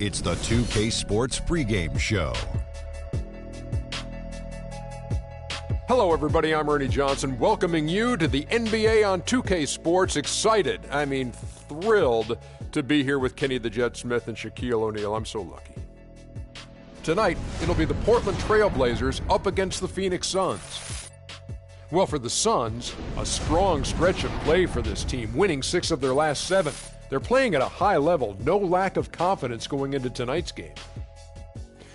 It's the 2K Sports pregame show. Hello, everybody. I'm Ernie Johnson, welcoming you to the NBA on 2K Sports. Excited, thrilled to be here with Kenny the Jet Smith and Shaquille O'Neal. I'm so lucky. Tonight, it'll be the Portland Trail Blazers up against the Phoenix Suns. Well, for the Suns, a strong stretch of play for this team, winning 6 of their last 7. They're playing at a high level, no lack of confidence going into tonight's game.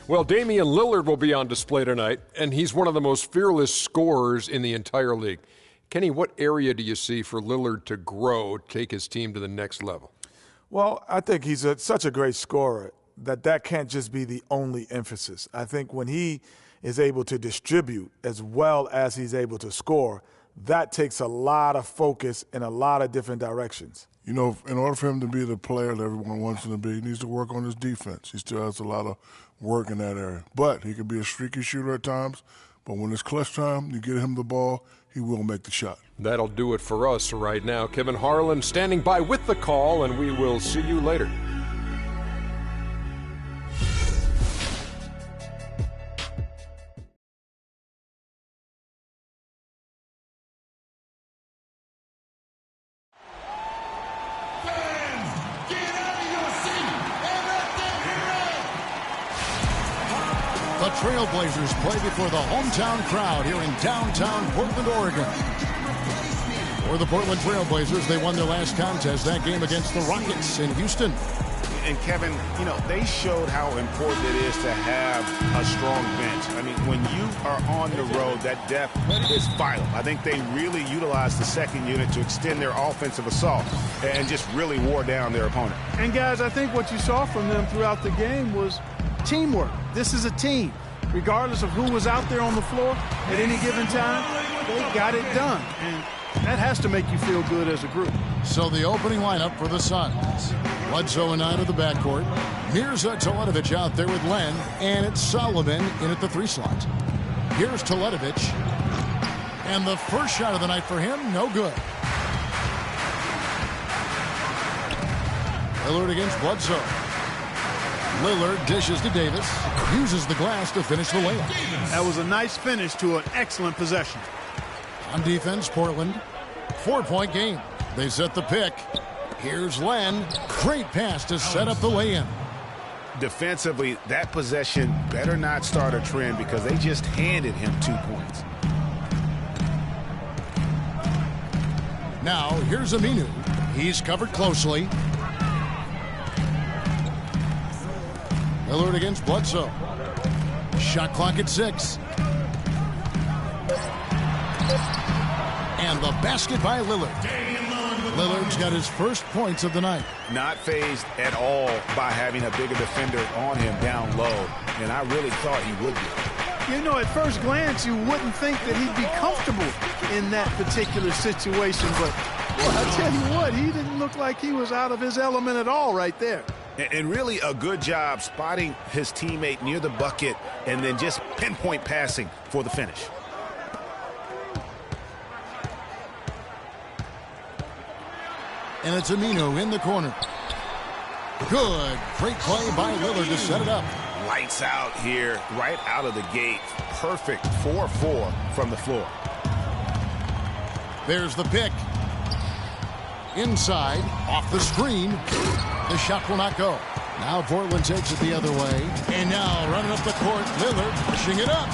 Well, Damian Lillard will be on display tonight, and he's one of the most fearless scorers in the entire league. Kenny, what area do you see for Lillard to grow, take his team to the next level? Well, I think he's such a great scorer that can't just be the only emphasis. I think when he is able to distribute as well as he's able to score, that takes a lot of focus in a lot of different directions. You know, in order for him to be the player that everyone wants him to be, he needs to work on his defense. He still has a lot of work in that area. But he can be a streaky shooter at times. But when it's clutch time, you get him the ball, he will make the shot. That'll do it for us right now. Kevin Harlan standing by with the call, and we will see you later. The Trailblazers play before the hometown crowd here in downtown Portland, Oregon. For the Portland Trailblazers, they won their last contest, that game against the Rockets in Houston. And Kevin, you know, they showed how important it is to have a strong bench. I mean, when you are on the road, that depth is vital. I think they really utilized the second unit to extend their offensive assault and just really wore down their opponent. And guys, I think what you saw from them throughout the game was teamwork. This is a team. Regardless of who was out there on the floor at any given time, they got it done. And that has to make you feel good as a group. So the opening lineup for the Suns. Bledsoe and 9 of the backcourt. Here's Teletovic out there with Len, and it's Solomon in at the 3 slot. Here's Teletovic. And the first shot of the night for him, no good. Lillard against Bledsoe. Lillard dishes to Davis, uses the glass to finish the layup. That was a nice finish to an excellent possession. On defense, Portland, 4-point game. They set the pick. Here's Len. Great pass to set up the lay-in. Defensively, that possession better not start a trend because they just handed him 2 points. Now, here's Aminu. He's covered closely. Lillard against Bledsoe. Shot clock at 6. And the basket by Lillard. Lillard's got his first points of the night. Not fazed at all by having a bigger defender on him down low, and I really thought he would be. You know, at first glance, you wouldn't think that he'd be comfortable in that particular situation, but well, I tell you what, he didn't look like he was out of his element at all right there. And really a good job spotting his teammate near the bucket and then just pinpoint passing for the finish. And it's Aminu in the corner. Good. Great play by Lillard to set it up. Lights out here, right out of the gate. Perfect 4-4 from the floor. There's the pick. Inside, off the screen. The shot will not go. Now Portland takes it the other way. And now running up the court, Lillard pushing it up.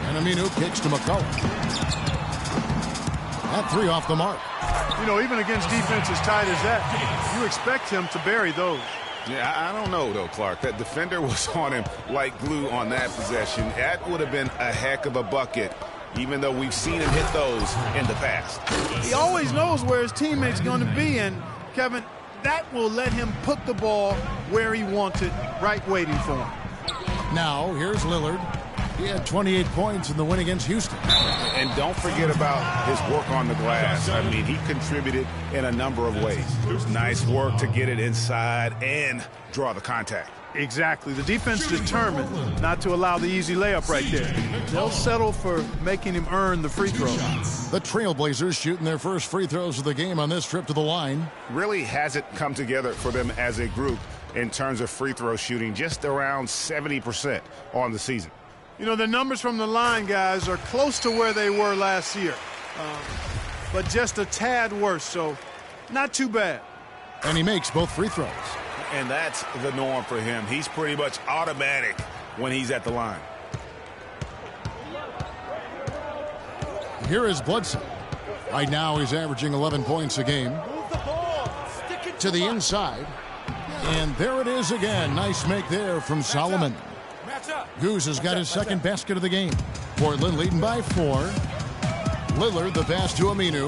And Aminu kicks to McCullough. That 3 off the mark. You know, even against defense as tight as that, you expect him to bury those. Yeah, I don't know, though, Clark. That defender was on him like glue on that possession. That would have been a heck of a bucket, even though we've seen him hit those in the past. He always knows where his teammate's going to be, and, Kevin, that will let him put the ball where he wants it, right waiting for him. Now, here's Lillard. He had 28 points in the win against Houston. And don't forget about his work on the glass. I mean, he contributed in a number of ways. Nice work to get it inside and draw the contact. Exactly. The defense determined not to allow the easy layup right there. They'll settle for making him earn the free throw. The Trailblazers shooting their first free throws of the game on this trip to the line. Really hasn't come together for them as a group. in terms of free throw shooting, just around 70% on the season. You know, the numbers from the line, guys, are close to where they were last year, but just a tad worse, so not too bad. And he makes both free throws. And that's the norm for him. He's pretty much automatic when he's at the line. Here is Bledsoe. Right now he's averaging 11 points a game. To the inside. And there it is again. Nice make there from Solomon. Goose has got his second basket of the game. Portland leading by 4. Lillard the pass to Aminu.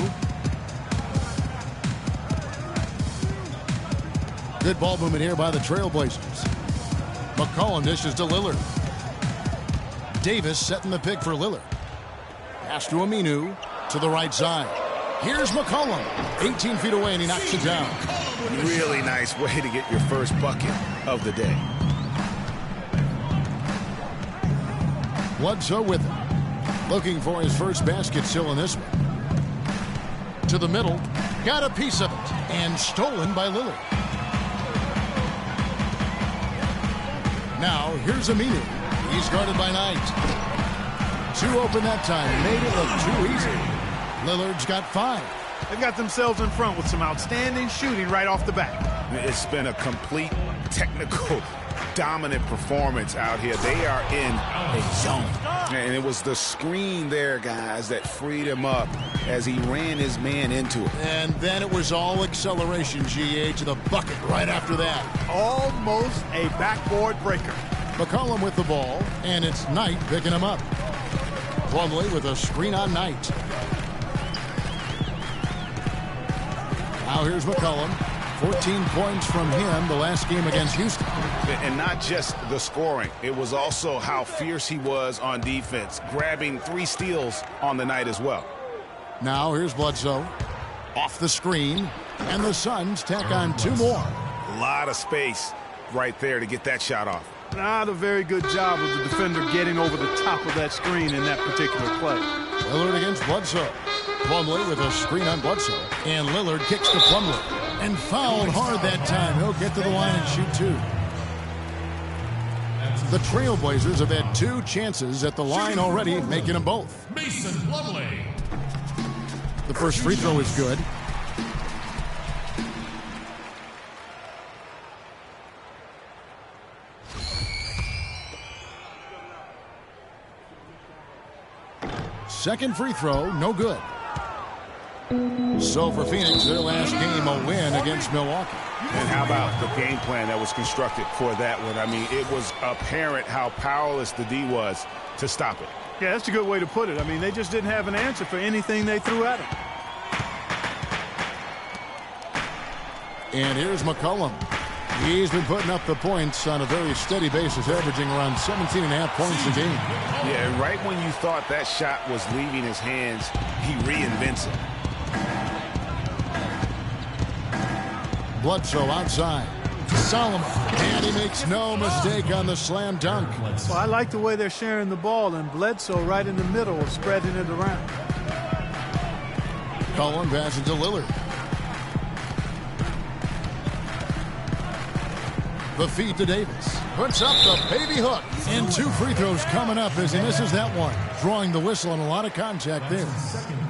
Good ball movement here by the Trailblazers. McCollum dishes to Lillard. Davis setting the pick for Lillard. Pass to Aminu to the right side. Here's McCollum. 18 feet away and he knocks it down. Really nice way to get your first bucket of the day. Bledsoe with him. Looking for his first basket still in this one. To the middle. Got a piece of it. And stolen by Lillard. Now, here's Aminu. He's guarded by Knight. 2 open that time. Made it look too easy. Lillard's got 5. They've got themselves in front with some outstanding shooting right off the bat. It's been a complete technical dominant performance out here. They are in a zone. And it was the screen there, guys, that freed him up as he ran his man into it. And then it was all acceleration, GA, to the bucket right after that. Almost a backboard breaker. McCollum with the ball, and it's Knight picking him up. Plumlee with a screen on Knight. Now here's McCollum. 14 points from him the last game against Houston. And not just the scoring. It was also how fierce he was on defense, grabbing 3 steals on the night as well. Now here's Bledsoe. Off the screen. And the Suns tack on 2 more. A lot of space right there to get that shot off. Not a very good job of the defender getting over the top of that screen in that particular play. Lillard against Bledsoe. Plumlee with a screen on Bledsoe. And Lillard kicks to Plumlee. And fouled hard that time. He'll get to the line and shoot 2. The Trailblazers have had 2 chances at the line already, making them both. Mason Plumlee. The first free throw is good. Second free throw, no good. So for Phoenix, their last game, a win against Milwaukee. And how about the game plan that was constructed for that one? I mean, it was apparent how powerless the D was to stop it. Yeah, that's a good way to put it. I mean, they just didn't have an answer for anything they threw at him. And here's McCollum. He's been putting up the points on a very steady basis, averaging around 17.5 points a game. Yeah, and right when you thought that shot was leaving his hands, he reinvents it. Bledsoe outside. Solomon. And he makes no mistake on the slam dunk. Well, I like the way they're sharing the ball, and Bledsoe right in the middle of spreading it around. Cullen passes to Lillard. The feed to Davis. Puts up the baby hook. And 2 free throws coming up as he misses that one. Drawing the whistle and a lot of contact there.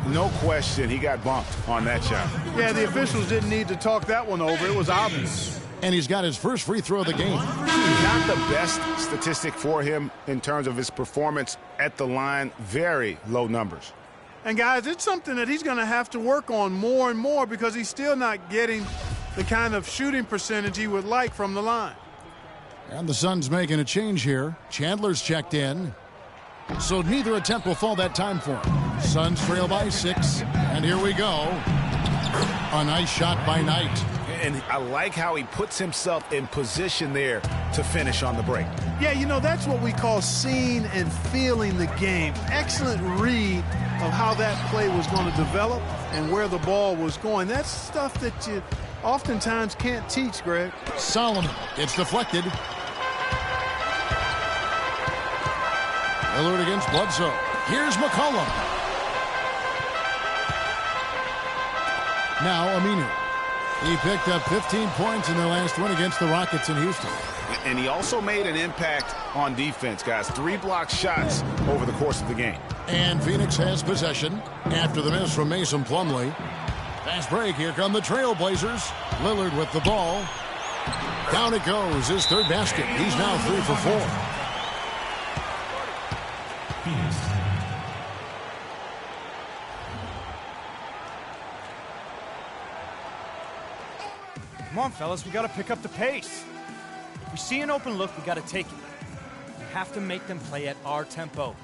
No question, he got bumped on that shot. Yeah, the officials didn't need to talk that one over. It was obvious. And he's got his first free throw of the game. Not the best statistic for him in terms of his performance at the line. Very low numbers. And, guys, it's something that he's going to have to work on more and more because he's still not getting the kind of shooting percentage he would like from the line. And the Suns making a change here. Chandler's checked in. So neither attempt will fall that time for him. Suns trail by 6. And here we go. A nice shot by Knight. And I like how he puts himself in position there to finish on the break. Yeah, you know, that's what we call seeing and feeling the game. Excellent read of how that play was going to develop and where the ball was going. That's stuff that you oftentimes can't teach, Greg. Solomon. It's deflected. Lillard against Bledsoe. Here's McCollum. Now Aminu. He picked up 15 points in their last win against the Rockets in Houston. And he also made an impact on defense, guys. 3 blocked shots over the course of the game. And Phoenix has possession after the miss from Mason Plumlee. Fast break. Here come the Trailblazers. Lillard with the ball. Down it goes. His third basket. He's now 3 for 4. Phoenix. Come on, fellas, we got to pick up the pace. If we see an open look, we got to take it. We have to make them play at our tempo.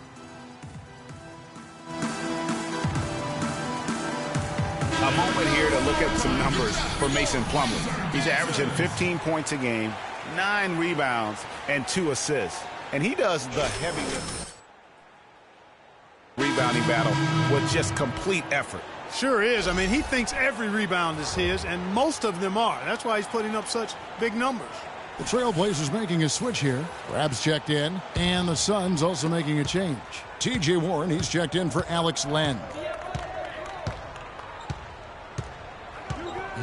A moment here to look at some numbers for Mason Plumlee. He's averaging 15 points a game, 9 rebounds, and 2 assists. And he does the heavy rebounding battle with just complete effort. Sure is. I mean, he thinks every rebound is his, and most of them are. That's why he's putting up such big numbers. The Trailblazers making a switch here. Rab's checked in, and the Suns also making a change. T.J. Warren, he's checked in for Alex Len.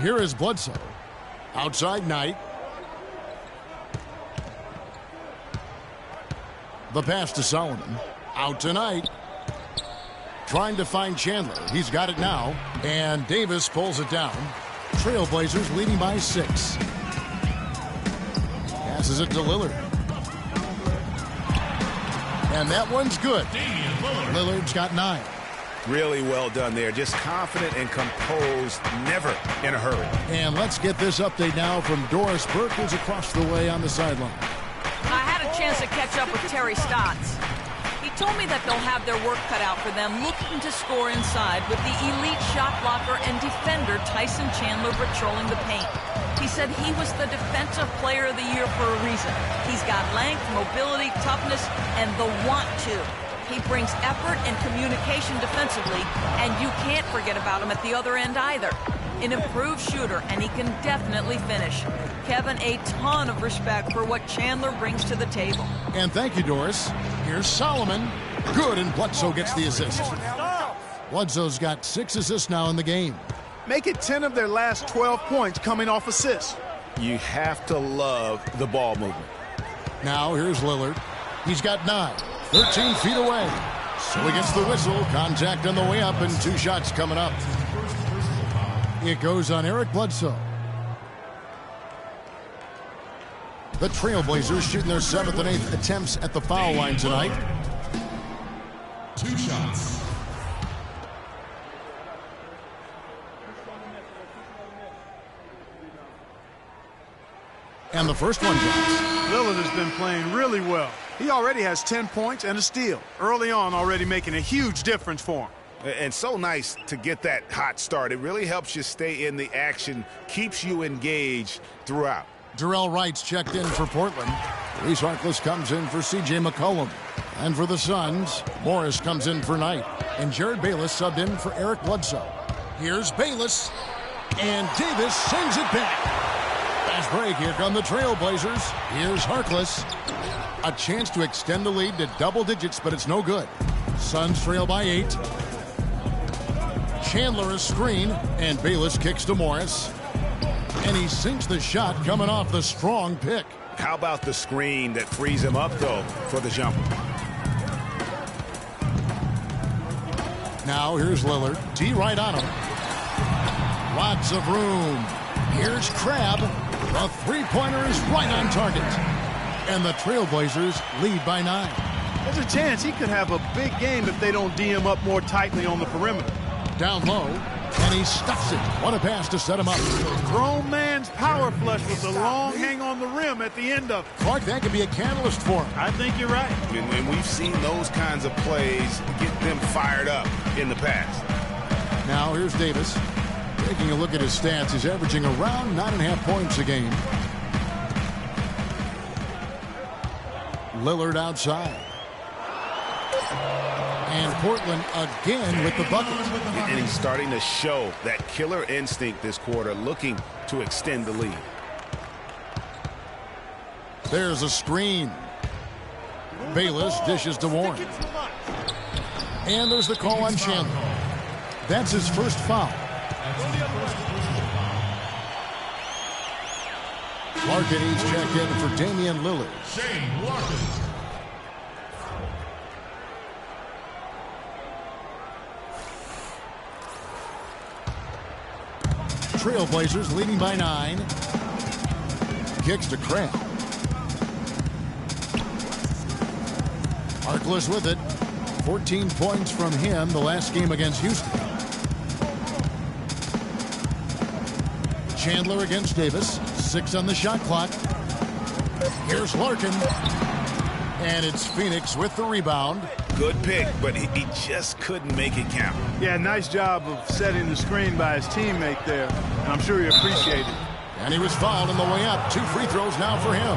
Here is Bledsoe. Outside Knight. The pass to Solomon. Out to Knight. Trying to find Chandler. He's got it now. And Davis pulls it down. Trailblazers leading by 6. Passes it to Lillard. And that one's good. Lillard's got 9. Really well done there. Just confident and composed, never in a hurry. And let's get this update now from Doris Burke, who's across the way on the sideline. I had a chance to catch up with Terry Stotts. He told me that they'll have their work cut out for them looking to score inside with the elite shot blocker and defender Tyson Chandler patrolling the paint. He said he was the defensive player of the year for a reason. He's got length, mobility, toughness, and the want to. He brings effort and communication defensively, and you can't forget about him at the other end either. An improved shooter, and he can definitely finish. Kevin, a ton of respect for what Chandler brings to the table. And thank you, Doris. Here's Solomon. Good, and Bledsoe gets the assist. Bledsoe's got 6 assists now in the game. Make it 10 of their last 12 points coming off assists. You have to love the ball movement. Now here's Lillard. He's got 9. 13 feet away. So he gets the whistle. Contact on the way up, and 2 shots coming up. It goes on Eric Bledsoe. The Trailblazers shooting their 7th and 8th attempts at the foul line tonight. 2 shots. And the first one drops. Lillard has been playing really well. He already has 10 points and a steal. Early on, already making a huge difference for him. And so nice to get that hot start. It really helps you stay in the action, keeps you engaged throughout. Jarrell Wright's checked in for Portland. Reese Harkless comes in for C.J. McCollum. And for the Suns, Morris comes in for Knight. And Jared Bayless subbed in for Eric Bledsoe. Here's Bayless. And Davis sends it back. Fast break. Here come the Trailblazers. Here's Harkless. A chance to extend the lead to double digits, but it's no good. Suns trail by 8. Chandler a screen, and Bayless kicks to Morris. And he sinks the shot coming off the strong pick. How about the screen that frees him up, though, for the jumper? Now here's Lillard. T right on him. Lots of room. Here's Crabbe. The three-pointer is right on target. And the Trailblazers lead by 9. There's a chance he could have a big game if they don't D him up more tightly on the perimeter. Down low, and he stuffs it. What a pass to set him up. Grown man's power flush with the long hang on the rim at the end of it. Clark, that could be a catalyst for him. I think you're right. And we've seen those kinds of plays get them fired up in the past. Now here's Davis. Taking a look at his stats, he's averaging around 9.5 points a game. Lillard outside. And Portland again with the bucket. And he's starting to show that killer instinct this quarter, looking to extend the lead. There's a screen. Bayless dishes to Warren. And there's the call on Chandler. That's his first foul. Larkin is checked in for Damian Lillard. Shane Larkin. Trailblazers leading by 9. Kicks to Crab. Harkless with it. 14 points from him the last game against Houston. Chandler against Davis. 6 on the shot clock. Here's Larkin. And it's Phoenix with the rebound. Good pick, but he just couldn't make it count. Yeah, nice job of setting the screen by his teammate there, and I'm sure he appreciated it. And he was fouled on the way up. 2 free throws now for him.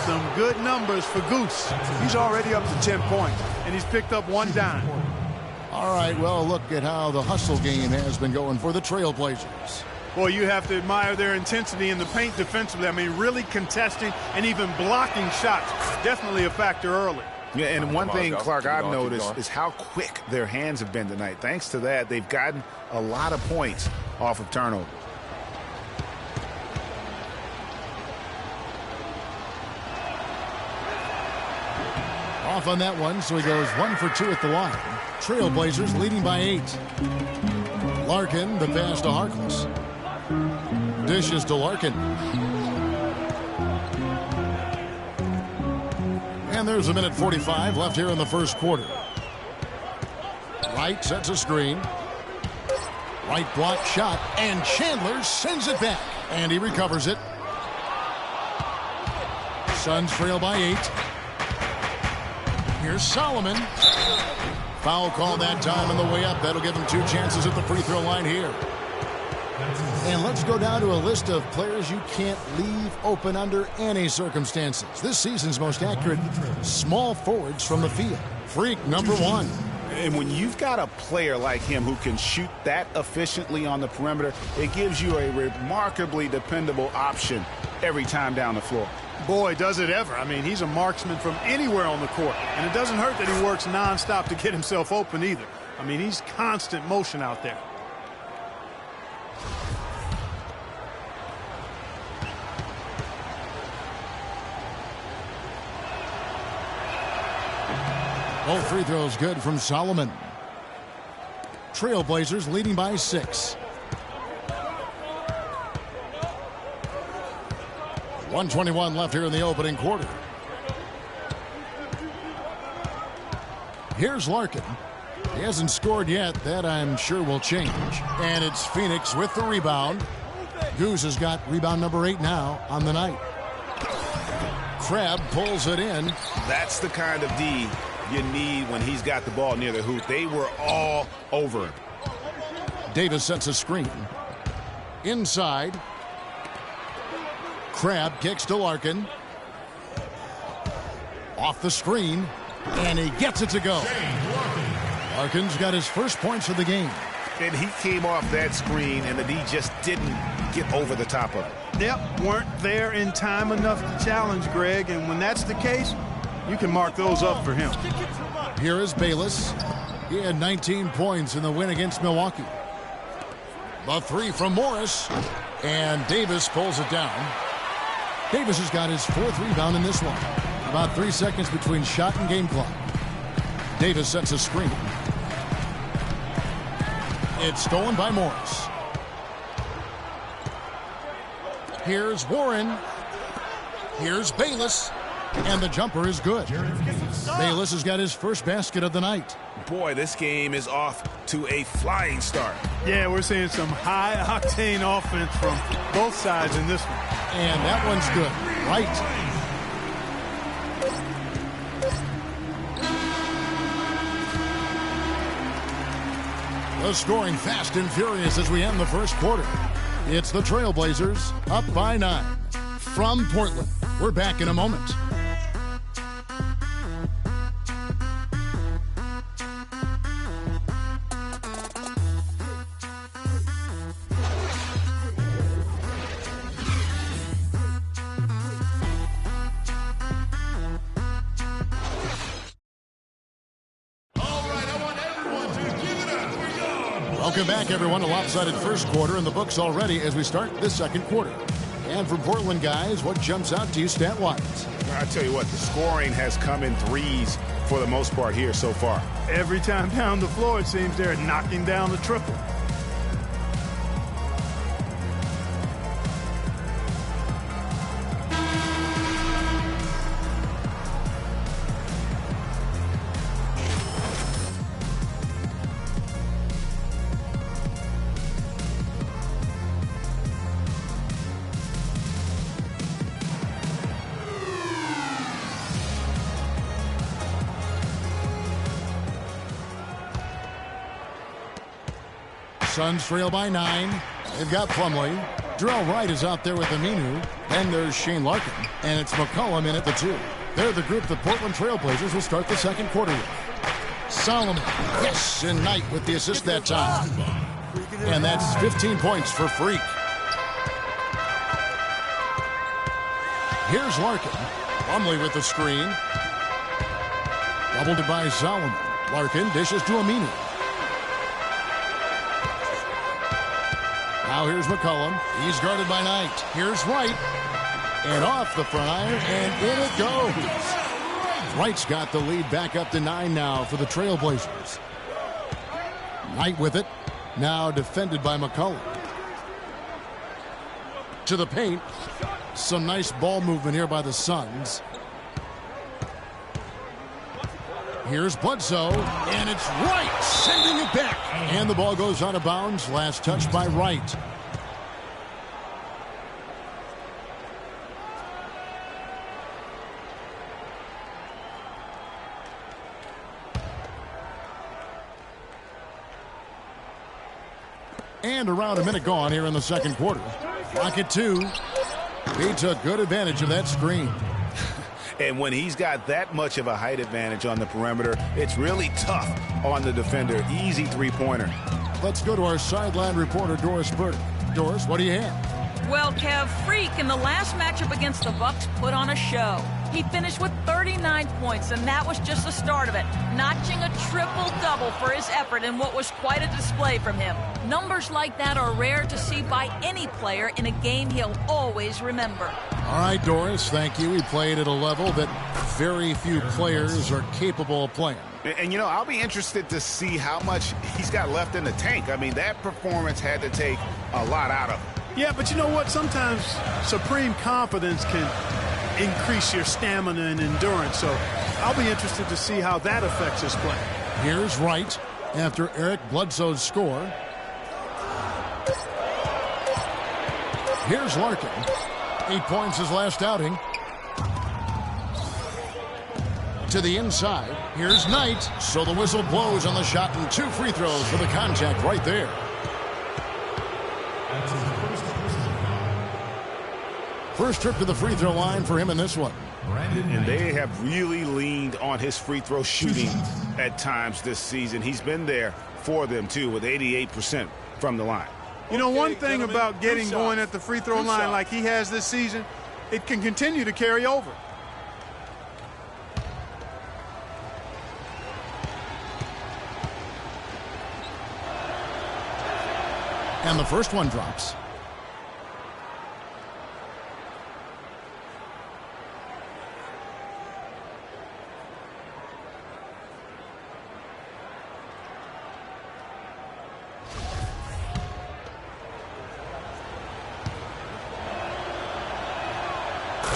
Some good numbers for Goose. He's already up to 10 points, and he's picked up 1 dime. All right, well, look at how the hustle game has been going for the Trailblazers. Boy, you have to admire their intensity in the paint defensively. I mean, really contesting and even blocking shots. Definitely a factor early. Yeah, and one thing, Clark, I've noticed is how quick their hands have been tonight. Thanks to that, they've gotten a lot of points off of turnover. Off on that one, so he goes 1 for 2 at the line. Trailblazers leading by 8. Larkin, the pass to Harkless. Dishes to Larkin. And there's a minute 45 left here in the first quarter. Wright sets a screen. Wright block shot, and Chandler sends it back. And he recovers it. Suns trail by 8. Here's Solomon. Foul call that time on the way up. That'll give him 2 chances at the free throw line here. And let's go down to a list of players you can't leave open under any circumstances. This season's most accurate small forwards from the field. Freak number 1. And when you've got a player like him who can shoot that efficiently on the perimeter, it gives you a remarkably dependable option every time down the floor. Boy, does it ever. I mean, he's a marksman from anywhere on the court. And it doesn't hurt that he works nonstop to get himself open either. I mean, he's constant motion out there. Both free throws good from Solomon. Trailblazers leading by 6. 1:21 left here in the opening quarter. Here's Larkin. He hasn't scored yet. That I'm sure will change. And it's Phoenix with the rebound. Goose has got rebound number 8 now on the night. Crab pulls it in. That's the kind of D you need when he's got the ball near the hoop. They were all over him. Davis sets a screen. Inside. Crab kicks to Larkin. Off the screen. And he gets it to go. Larkin's got his first points of the game. And he came off that screen, and the D just didn't get over the top of it. Yep, weren't there in time enough to challenge Greg. And when that's the case, you can mark those up for him. Here is Bayless. He had 19 points in the win against Milwaukee. The 3 from Morris. And Davis pulls it down. Davis has got his 4th rebound in this one. About 3 seconds between shot and game clock. Davis sets a screen. It's stolen by Morris. Here's Warren. Here's Bayless. And the jumper is good. Bayless has got his first basket of the night. Boy, this game is off to a flying start. Yeah, we're seeing some high-octane offense from both sides in this one. And that one's good. Right. The scoring fast and furious as we end the first quarter. It's the Trailblazers up by 9. From Portland, we're back in a moment. Welcome back, everyone. A lopsided first quarter in the books already as we start this second quarter. And for Portland guys, what jumps out to you stat-wise? I tell you what, the scoring has come in threes for the most part here so far. Every time down the floor, it seems they're knocking down the triple. Suns trail by 9. They've got Plumlee. Darrell Wright is out there with Aminu. Then there's Shane Larkin. And it's McCollum in at the 2. They're the group the Portland Trailblazers will start the second quarter with. Solomon, yes, and Knight with the assist that time. And that's 15 points for Freak. Here's Larkin. Plumlee with the screen. Doubled it by Solomon. Larkin dishes to Aminu. Now here's McCollum. He's guarded by Knight. Here's Wright. And off the front iron, and in it goes. Wright's got the lead back up to 9 now for the Trailblazers. Knight with it. Now defended by McCollum. To the paint. Some nice ball movement here by the Suns. Here's Bledsoe, and it's Wright sending it back. And the ball goes out of bounds. Last touch by Wright. And around a minute gone here in the second quarter. Rocket 2. He took good advantage of that screen. And when he's got that much of a height advantage on the perimeter, it's really tough on the defender. Easy three-pointer. Let's go to our sideline reporter, Doris Burke. Doris, what do you have? Well, Kev, Freak in the last matchup against the Bucks put on a show. He finished with 39 points, and that was just the start of it, notching a triple-double for his effort in what was quite a display from him. Numbers like that are rare to see by any player in a game he'll always remember. All right, Doris, thank you. He played at a level that very few players are capable of playing. And, you know, I'll be interested to see how much he's got left in the tank. I mean, that performance had to take a lot out of him. Yeah, but you know what? Sometimes supreme confidence can increase your stamina and endurance. So I'll be interested to see how that affects his play. Here's Wright after Eric Bledsoe's score. Here's Larkin. 8 points his last outing. To the inside. Here's Knight. So the whistle blows on the shot and 2 free throws for the contact right there. First trip to the free throw line for him in this one. And they have really leaned on his free throw shooting at times this season. He's been there for them, too, with 88% from the line. You know, one thing about getting going at the free throw line like he has this season, it can continue to carry over. And the first one drops.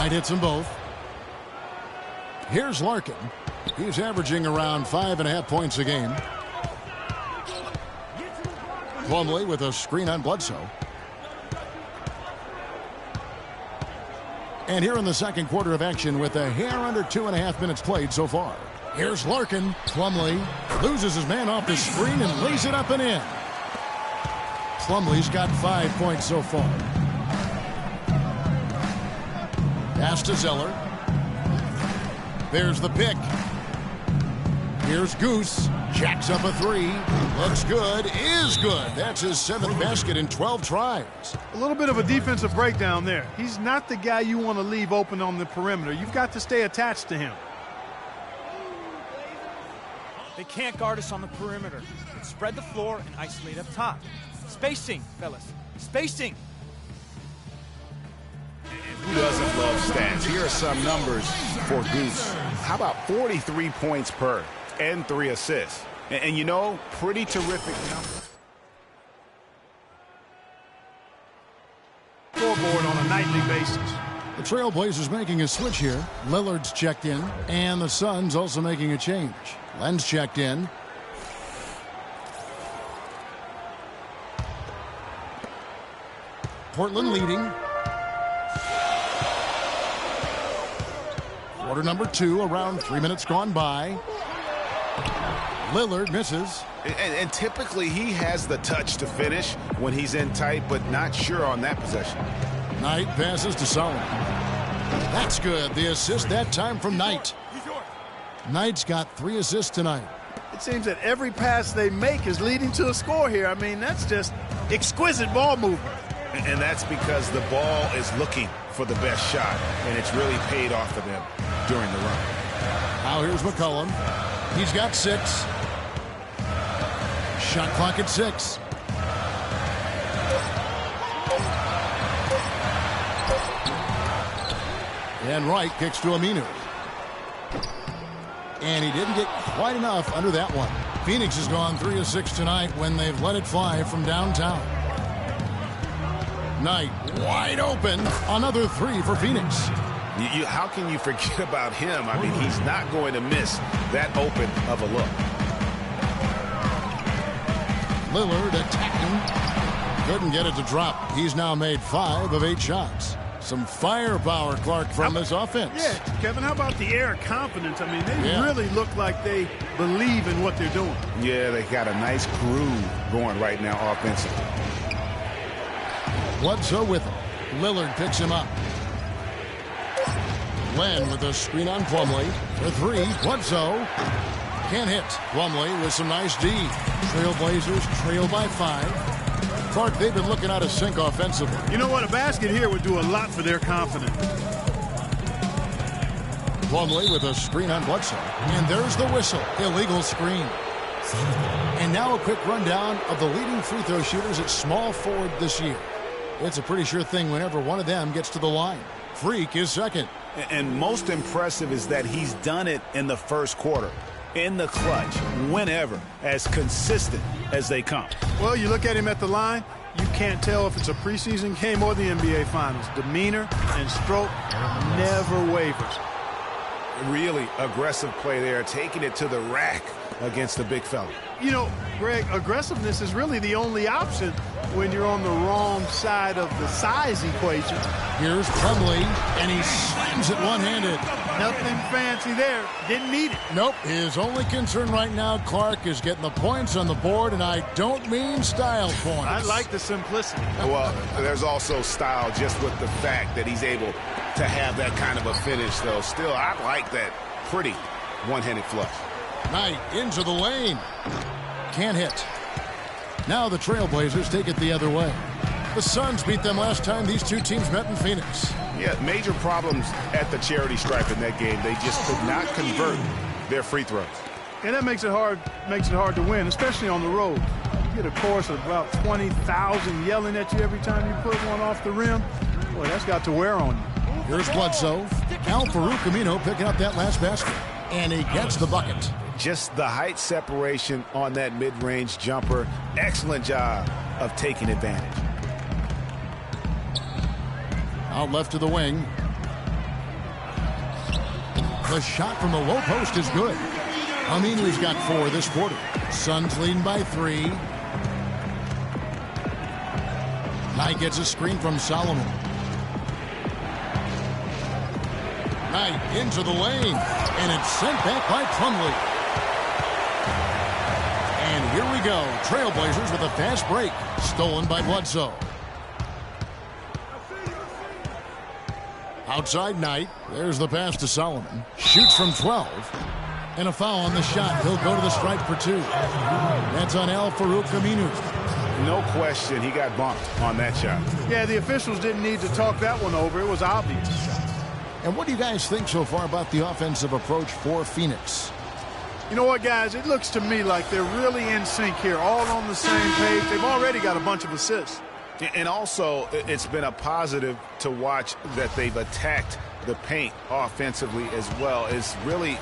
Knight hits them both. Here's Larkin. He's averaging around 5.5 points a game. Plumlee with a screen on Bledsoe. And here in the second quarter of action with a hair under 2.5 minutes played so far. Here's Larkin. Plumlee loses his man off the screen and lays it up and in. Plumlee's got 5 points so far. Pass to Zeller. There's the pick. Here's Goose. Jacks up a 3. Looks good. Is good. That's his 7th basket in 12 tries. A little bit of a defensive breakdown there. He's not the guy you want to leave open on the perimeter. You've got to stay attached to him. They can't guard us on the perimeter. Let's spread the floor and isolate up top. Spacing, fellas. Spacing. doesn't love stats? Here are some numbers for Goose. How about 43 points per and 3 assists? And you know, pretty terrific numbers. Scoreboard on a nightly basis. The Trailblazers making a switch here. Lillard's checked in, and the Suns also making a change. Len's checked in. Portland leading. Quarter number 2, around 3 minutes gone by. Lillard misses. And typically he has the touch to finish when he's in tight, but not sure on that possession. Knight passes to Solomon. That's good. The assist that time from Knight. Knight's got 3 assists tonight. It seems that every pass they make is leading to a score here. I mean, that's just exquisite ball movement. And that's because the ball is looking for the best shot, and it's really paid off for them during the run. Now here's McCollum. He's got 6. Shot clock at 6. And Wright kicks to Aminu. And he didn't get quite enough under that one. Phoenix has gone 3 of 6 tonight when they've let it fly from downtown. Knight wide open. Another 3 for Phoenix. How can you forget about him? I mean, he's not going to miss that open of a look. Lillard attacking. Couldn't get it to drop. He's now made 5 of 8 shots. Some firepower, Clark, from this offense. Yeah, Kevin, how about the air of confidence? I mean, they really look like they believe in what they're doing. Yeah, they got a nice groove going right now offensively. Bledsoe with him. Lillard picks him up. Len with a screen on Plumlee. For 3, Bledsoe can't hit. Plumlee with some nice D. Trailblazers trail by 5. Clark, they've been looking out of sync offensively. You know what? A basket here would do a lot for their confidence. Plumlee with a screen on Bledsoe. And there's the whistle. Illegal screen. And now a quick rundown of the leading free throw shooters at small forward this year. It's a pretty sure thing whenever one of them gets to the line. Freak is second. And most impressive is that he's done it in the first quarter, in the clutch, whenever, as consistent as they come. Well, you look at him at the line, you can't tell if it's a preseason game or the NBA Finals. Demeanor and stroke never wavers. Really aggressive play there, taking it to the rack against the big fella. You know, Greg, aggressiveness is really the only option when you're on the wrong side of the size equation. Here's Plumlee, and he slams it one-handed. Nothing fancy there. Didn't need it. Nope. His only concern right now, Clark, is getting the points on the board, and I don't mean style points. I like the simplicity. Well, there's also style just with the fact that he's able to have that kind of a finish, though. Still, I like that pretty one-handed flush. Knight into the lane. Can't hit. Now the Trailblazers take it the other way. The Suns beat them last time these two teams met in Phoenix. Yeah, major problems at the charity stripe in that game. They just could not convert their free throws. And that makes it hard to win, especially on the road. You get a chorus of about 20,000 yelling at you every time you put one off the rim. Boy, that's got to wear on you. Here's Bledsoe. Al-Farouq Aminu picking up that last basket. And he gets the bucket. Just the height separation on that mid-range jumper. Excellent job of taking advantage. Out left to the wing. The shot from the low post is good. Aminu's got 4 this quarter. Suns leading by 3. Knight gets a screen from Solomon. Knight into the lane. And it's sent back by Plumlee. And here we go. Trailblazers with a fast break. Stolen by Bledsoe. Outside Knight. There's the pass to Solomon. Shoots from 12. And a foul on the shot. He'll go to the stripe for 2. That's on Al-Farouq Aminu. No question he got bumped on that shot. Yeah, the officials didn't need to talk that one over. It was obvious. And what do you guys think so far about the offensive approach for Phoenix? You know what, guys? It looks to me like they're really in sync here, all on the same page. They've already got a bunch of assists. And also, it's been a positive to watch that they've attacked the paint offensively as well. It's really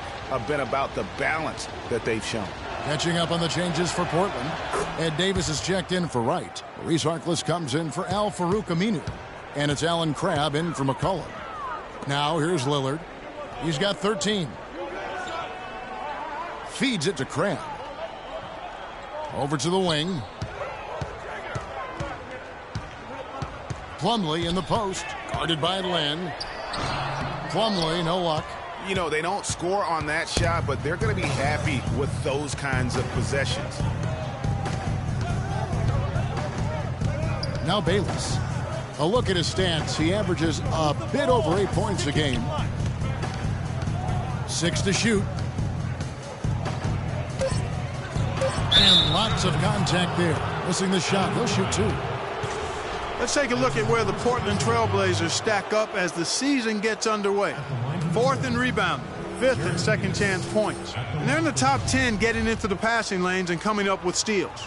been about the balance that they've shown. Catching up on the changes for Portland. Ed Davis is checked in for Wright. Maurice Harkless comes in for Al Farouk Aminu. And it's Alan Crabb in for McCollum. Now here's Lillard. He's got 13. Feeds it to Crabb. Over to the wing. Plumlee in the post. Guarded by Len. Plumlee, no luck. You know, they don't score on that shot, but they're going to be happy with those kinds of possessions. Now Bayless. A look at his stats. He averages a bit over 8 points a game. 6 to shoot. And lots of contact there. Missing the shot. He'll shoot 2. Let's take a look at where the Portland Trailblazers stack up as the season gets underway. 4th in rebounding, 5th in second chance points. And they're in the top 10 getting into the passing lanes and coming up with steals.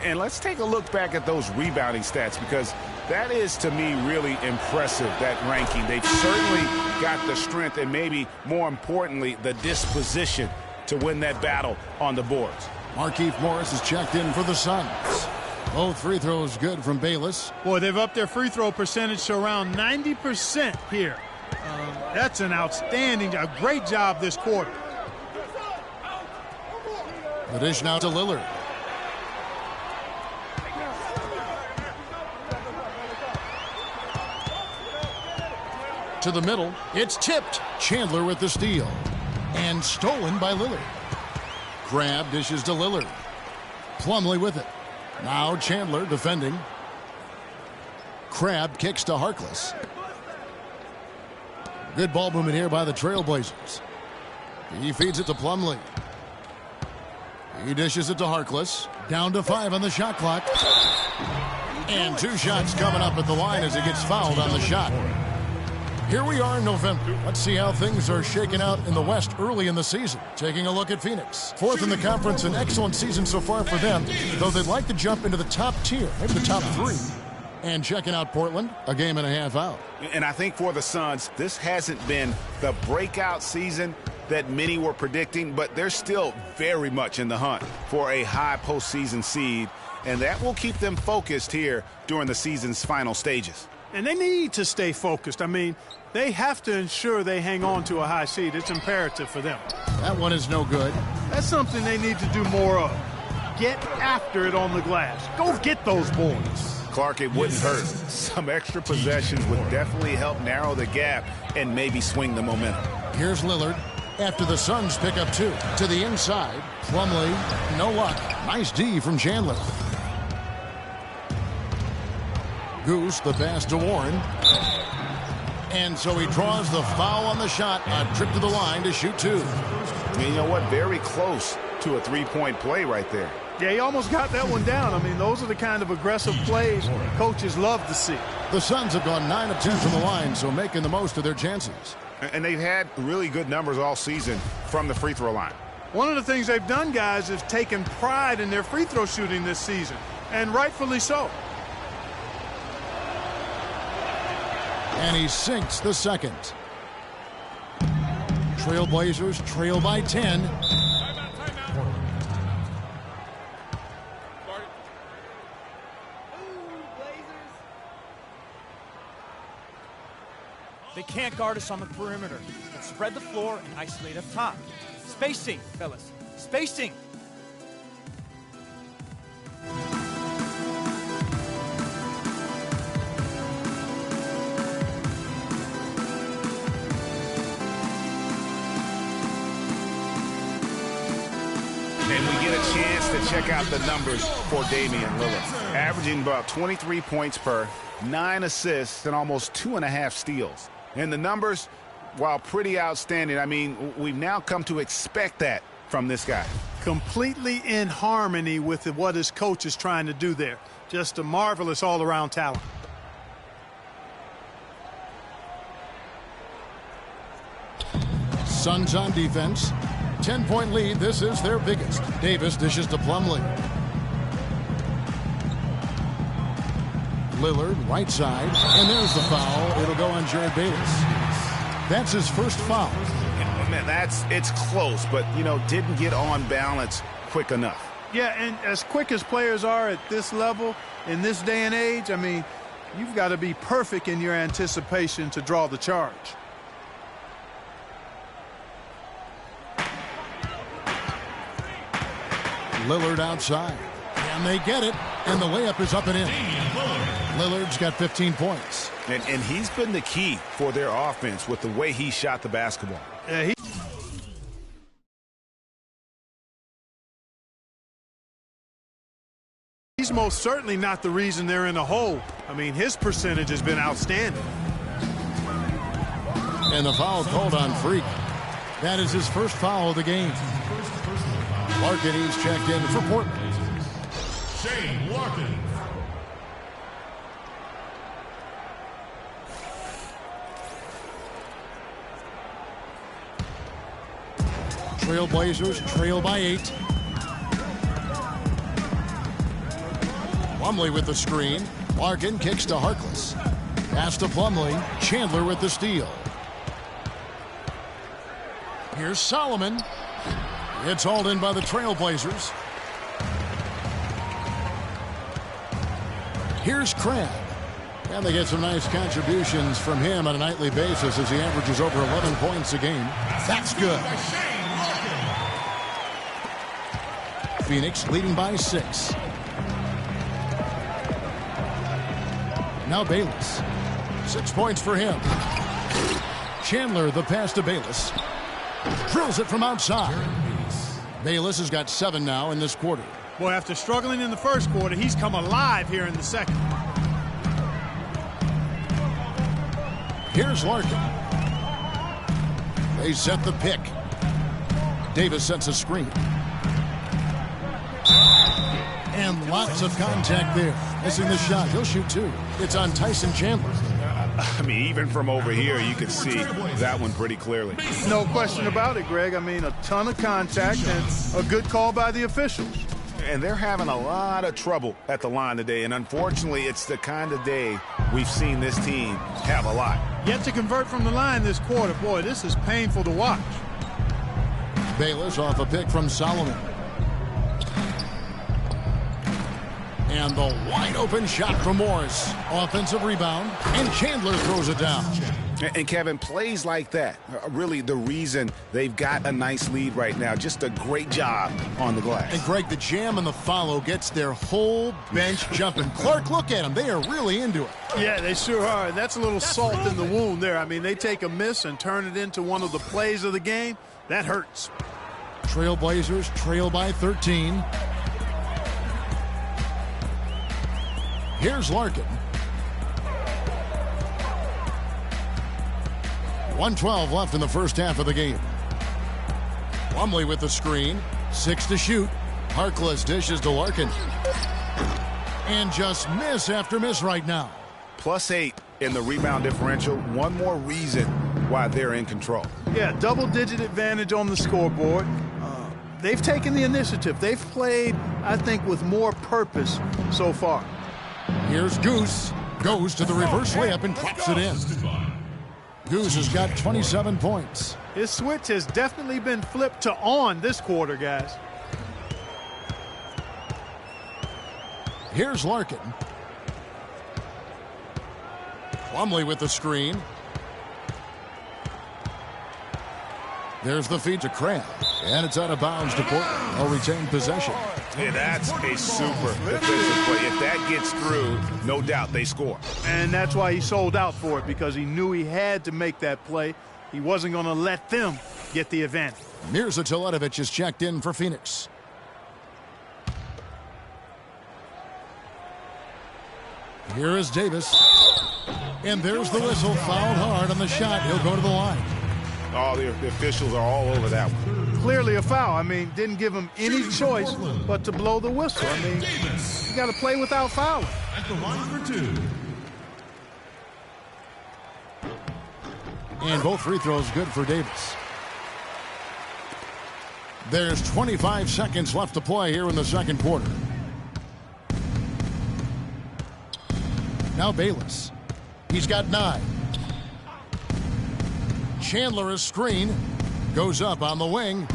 And let's take a look back at those rebounding stats, because that is, to me, really impressive, that ranking. They've certainly got the strength and maybe, more importantly, the disposition to win that battle on the boards. Markieff Morris is checked in for the Suns. Both free throws good from Bayless. Boy, they've upped their free throw percentage to around 90% here. That's an outstanding, a great job this quarter. The dish now to Lillard. To the middle. It's tipped. Chandler with the steal. And stolen by Lillard. Crabb dishes to Lillard. Plumlee with it. Now Chandler defending. Crabb kicks to Harkless. Good ball movement here by the Trailblazers. He feeds it to Plumlee. He dishes it to Harkless. Down to 5 on the shot clock. And 2 shots coming up at the line as he gets fouled on the shot. Here we are in November. Let's see how things are shaking out in the West early in the season. Taking a look at Phoenix. 4th in the conference, an excellent season so far for them, though they'd like to jump into the top tier, maybe the top 3. And checking out Portland, a game and a half out. And I think for the Suns, this hasn't been the breakout season that many were predicting, but they're still very much in the hunt for a high postseason seed, and that will keep them focused here during the season's final stages. And they need to stay focused. I mean, they have to ensure they hang on to a high seed. It's imperative for them. That one is no good. That's something they need to do more of. Get after it on the glass. Go get those boards. Clark, it wouldn't hurt. Some extra possessions would definitely help narrow the gap and maybe swing the momentum. Here's Lillard after the Suns pick up 2. To the inside. Plumlee, no luck. Nice D from Chandler. Goose, the pass to Warren. And so he draws the foul on the shot. A trip to the line to shoot 2. And you know what? Very close to a three-point play right there. Yeah, he almost got that one down. I mean, those are the kind of aggressive plays coaches love to see. The Suns have gone 9 of 10 from the line, so making the most of their chances. And they've had really good numbers all season from the free throw line. One of the things they've done, guys, is taken pride in their free throw shooting this season, and rightfully so. And he sinks the second. Trailblazers trail by 10. They can't guard us on the perimeter. Let's spread the floor and isolate up top. Spacing, fellas. Spacing. And we get a chance to check out the numbers for Damian Lillard. Averaging about 23 points per, 9 assists, and almost 2.5 steals. And the numbers, while pretty outstanding, I mean, we've now come to expect that from this guy. Completely in harmony with what his coach is trying to do there. Just a marvelous all-around talent. Suns on defense. 10-point lead. This is their biggest. Davis dishes to Plumlee. Lillard, right side, and there's the foul. It'll go on Jared Bayless. That's his first foul. Man, it's close, but, didn't get on balance quick enough. Yeah, and as quick as players are at this level, in this day and age, I mean, you've got to be perfect in your anticipation to draw the charge. Lillard outside. And they get it, and the layup is up and in. Lillard's got 15 points. And he's been the key for their offense with the way he shot the basketball. Yeah, he's most certainly not the reason they're in a hole. I mean, his percentage has been outstanding. And the foul called on Freak. That is his first foul of the game. Larkin, he's checked in for Portland. Shane Larkin. Trailblazers trail by 8. Plumlee with the screen. Larkin kicks to Harkless. Pass to Plumlee. Chandler with the steal. Here's Solomon. It's hauled in by the Trailblazers. Here's Crabb. And they get some nice contributions from him on a nightly basis as he averages over 11 points a game. That's good. Phoenix leading by 6. Now Bayless. 6 points for him. Chandler, the pass to Bayless. Drills it from outside. Bayless has got 7 now in this quarter. Boy, after struggling in the first quarter, he's come alive here in the second. Here's Larkin. They set the pick. Davis sets a screen. And lots of contact there. Missing the shot. He'll shoot 2. It's on Tyson Chandler. I mean, even from over here, you can see that one pretty clearly. No question about it, Greg. I mean, a ton of contact and a good call by the officials. And they're having a lot of trouble at the line today. And unfortunately, it's the kind of day we've seen this team have a lot. Yet to convert from the line this quarter. Boy, this is painful to watch. Bayless off a pick from Solomon. And the wide open shot from Morris. Offensive rebound. And Chandler throws it down. And Kevin, plays like that are really the reason they've got a nice lead right now. Just a great job on the glass. And Greg, the jam and the follow gets their whole bench jumping. Clark, look at them. They are really into it. Yeah, they sure are. That's a little salt in the wound there. I mean, they take a miss and turn it into one of the plays of the game. That hurts. Trailblazers trail by 13. Here's Larkin. 1:12 left in the first half of the game. Plumlee with the screen. 6 to shoot. Harkless dishes to Larkin. And just miss after miss right now. +8 in the rebound differential. One more reason why they're in control. Yeah, double-digit advantage on the scoreboard. They've taken the initiative. They've played, I think, with more purpose so far. Here's Goose. Goes to the reverse layup and claps it in. Goose has got 27 points. His switch has definitely been flipped to on this quarter, guys. Here's Larkin. Plumlee with the screen. There's the feed to Crabb. And it's out of bounds to Portland. They'll retain possession. Yeah, that's a super defensive play. If that gets through, no doubt they score. And that's why he sold out for it, because he knew he had to make that play. He wasn't going to let them get the advantage. Mirza Teletovic is checked in for Phoenix. Here is Davis. And there's the whistle. Fouled hard on the shot. He'll go to the line. Oh, the officials are all over that one. Clearly a foul. I mean, didn't give him any choice but to blow the whistle. I mean, you got to play without fouling. At the line for 2. And both free throws good for Davis. There's 25 seconds left to play here in the second quarter. Now Bayless. He's got 9. Chandler is screen. Goes up on the wing.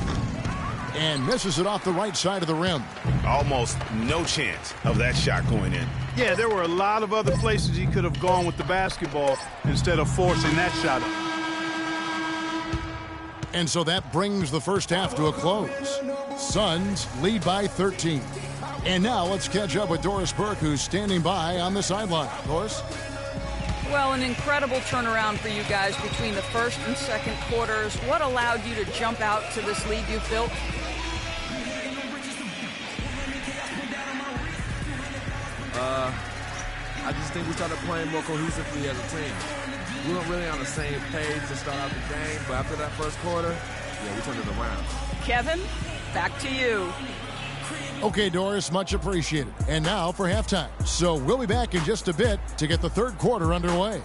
And misses it off the right side of the rim. Almost no chance of that shot going in. Yeah, there were a lot of other places he could have gone with the basketball instead of forcing that shot up. And so that brings the first half to a close. Suns lead by 13. And now let's catch up with Doris Burke, who's standing by on the sideline. Doris? Well, an incredible turnaround for you guys between the first and second quarters. What allowed you to jump out to this lead you've built? I just think we started playing more cohesively as a team. We weren't really on the same page to start out the game, but after that first quarter, yeah, we turned it around. Kevin, back to you. Okay, Doris, much appreciated. And now for halftime. So we'll be back in just a bit to get the third quarter underway.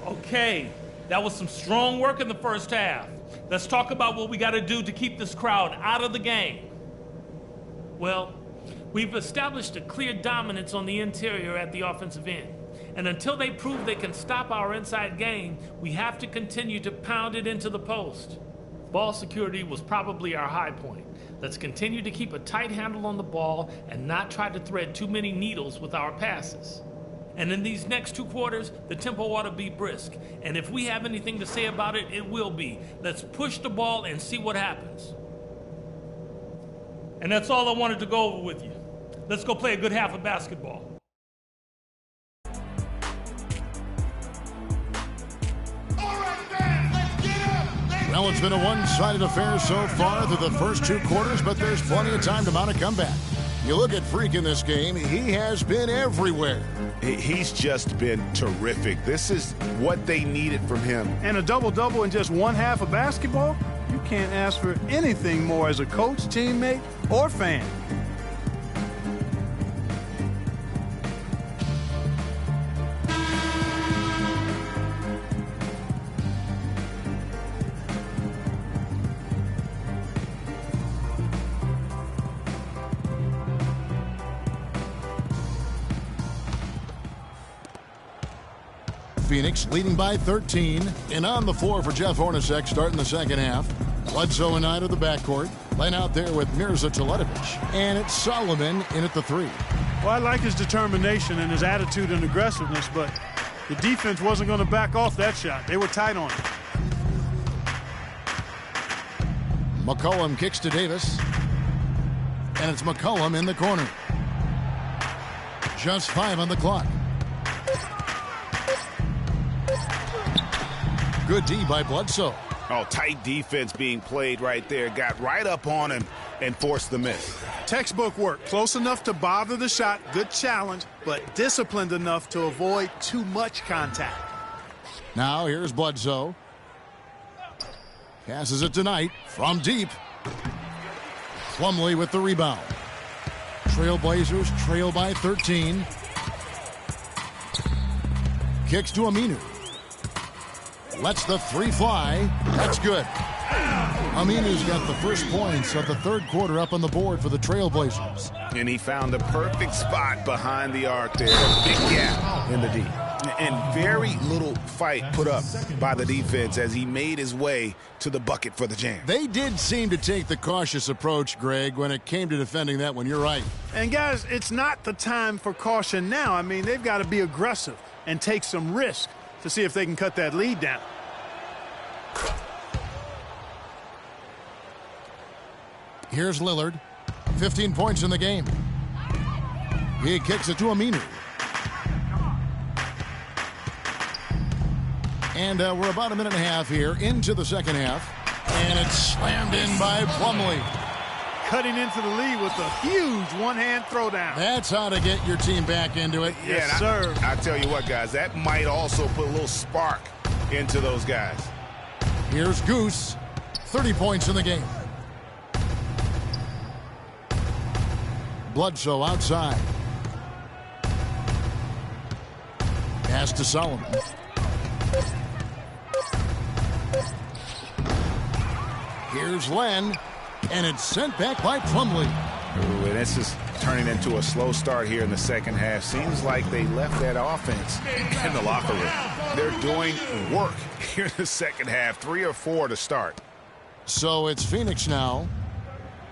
Okay, that was some strong work in the first half. Let's talk about what we got to do to keep this crowd out of the game. Well, we've established a clear dominance on the interior at the offensive end. And until they prove they can stop our inside game, we have to continue to pound it into the post. Ball security was probably our high point. Let's continue to keep a tight handle on the ball and not try to thread too many needles with our passes. And in these next 2 quarters, the tempo ought to be brisk. And if we have anything to say about it, it will be. Let's push the ball and see what happens. And that's all I wanted to go over with you. Let's go play a good half of basketball. Well, it's been a one-sided affair so far through the first 2 quarters, but there's plenty of time to mount a comeback. You look at Freak in this game, he has been everywhere. He's just been terrific. This is what they needed from him. And a double-double in just one half of basketball? You can't ask for anything more as a coach, teammate, or fan. Phoenix leading by 13. And on the floor for Jeff Hornacek starting the second half. Bledsoe and Knight of the backcourt. Laying out there with Mirza Teletovic. And it's Solomon in at the 3. Well, I like his determination and his attitude and aggressiveness, but the defense wasn't going to back off that shot. They were tight on it. McCollum kicks to Davis. And it's McCollum in the corner. Just 5 on the clock. Good D by Bledsoe. Oh, tight defense being played right there. Got right up on him and forced the miss. Textbook work. Close enough to bother the shot. Good challenge, but disciplined enough to avoid too much contact. Now here's Bledsoe. Passes it to Knight from deep. Plumlee with the rebound. Trailblazers trail by 13. Kicks to Aminu. Lets the 3 fly. That's good. Aminu's got the first points of the third quarter up on the board for the Trailblazers. And he found the perfect spot behind the arc there. Big gap in the D. And very little fight put up by the defense as he made his way to the bucket for the jam. They did seem to take the cautious approach, Greg, when it came to defending that one. You're right. And, guys, it's not the time for caution now. I mean, they've got to be aggressive and take some risk to see if they can cut that lead down. Here's Lillard. 15 points in the game. He kicks it to Aminu. And we're about a minute and a half here into the second half. And it's slammed in by Plumlee. cutting into the lead with a huge one-hand throwdown. That's how to get your team back into it. Yes, sir. I tell you what, guys, that might also put a little spark into those guys. Here's Goose, 30 points in the game. Bledsoe outside. Pass to Solomon. Here's Len, and it's sent back by Plumlee. Ooh, and this is turning into a slow start here in the second half. Seems like they left that offense in the locker room. They're doing work here in the second half. 3 or 4 to start. So it's Phoenix now.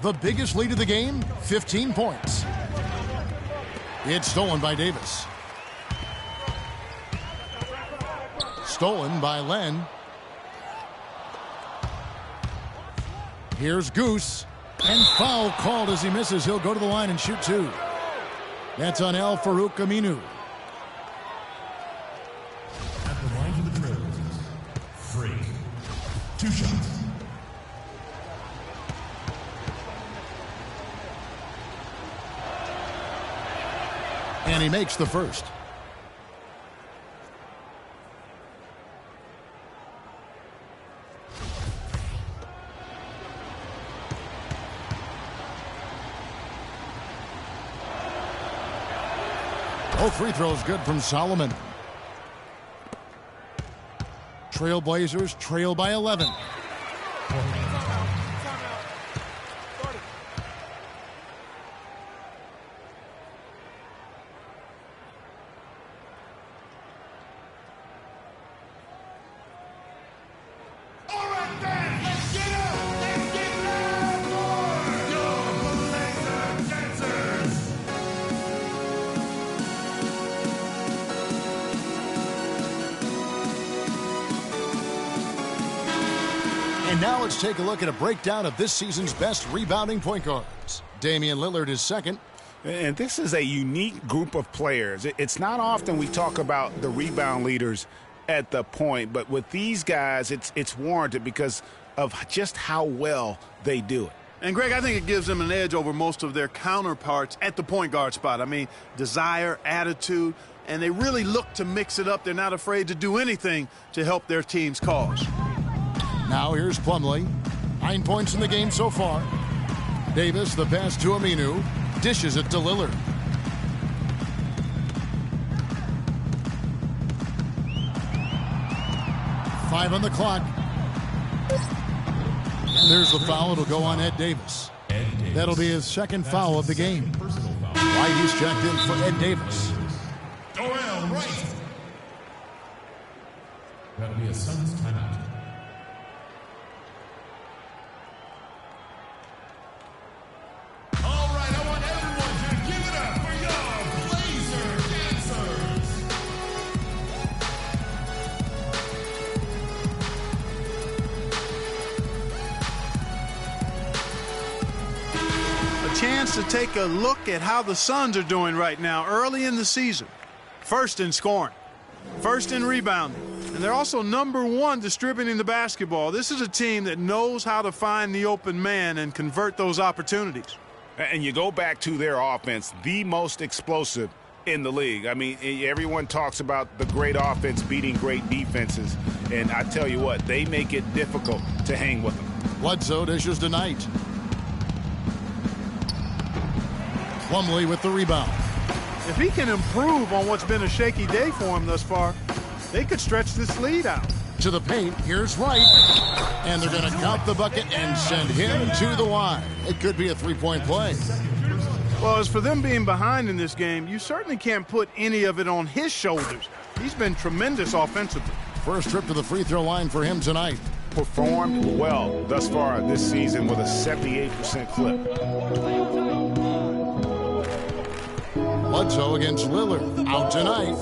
The biggest lead of the game, 15 points. It's stolen by Davis. Stolen by Len. Here's Goose. And foul called as he misses. He'll go to the line and shoot 2. That's on Al Farouk Aminu. At the line for the Trailblazers, free. 2 shots. And he makes the first. Both free throws good from Solomon. Trailblazers trail by 11. And now let's take a look at a breakdown of this season's best rebounding point guards. Damian Lillard is second. And this is a unique group of players. It's not often we talk about the rebound leaders at the point, but with these guys, it's warranted because of just how well they do it. And, Greg, I think it gives them an edge over most of their counterparts at the point guard spot. I mean, desire, attitude, and they really look to mix it up. They're not afraid to do anything to help their team's cause. Now here's Plumlee. 9 points in the game so far. Davis, the pass to Aminu. Dishes it to Lillard. Five on the clock. And there's the foul. It'll go on Ed Davis. That'll be his second foul of the game. White, he's checked in for Ed Davis. Doyle Wright. That'll be a Suns timeout. All right, I want everyone to give it up for your Blazer dancers. A chance to take a look at how the Suns are doing right now early in the season. First in scoring, first in rebounding, and they're also #1 distributing the basketball. This is a team that knows how to find the open man and convert those opportunities. And you go back to their offense, the most explosive in the league. I mean, everyone talks about the great offense beating great defenses, and I tell you what, they make it difficult to hang with them. Bledsoe dishes to Knight. Plumlee with the rebound. If he can improve on what's been a shaky day for him thus far, they could stretch this lead out. To the paint, here's Wright. And they're going to count the bucket and send him to the line. It could be a three-point play. Well, as for them being behind in this game, you certainly can't put any of it on his shoulders. He's been tremendous offensively. First trip to the free throw line for him tonight. Performed well thus far this season with a 78% clip. Bledsoe against Lillard. Out tonight.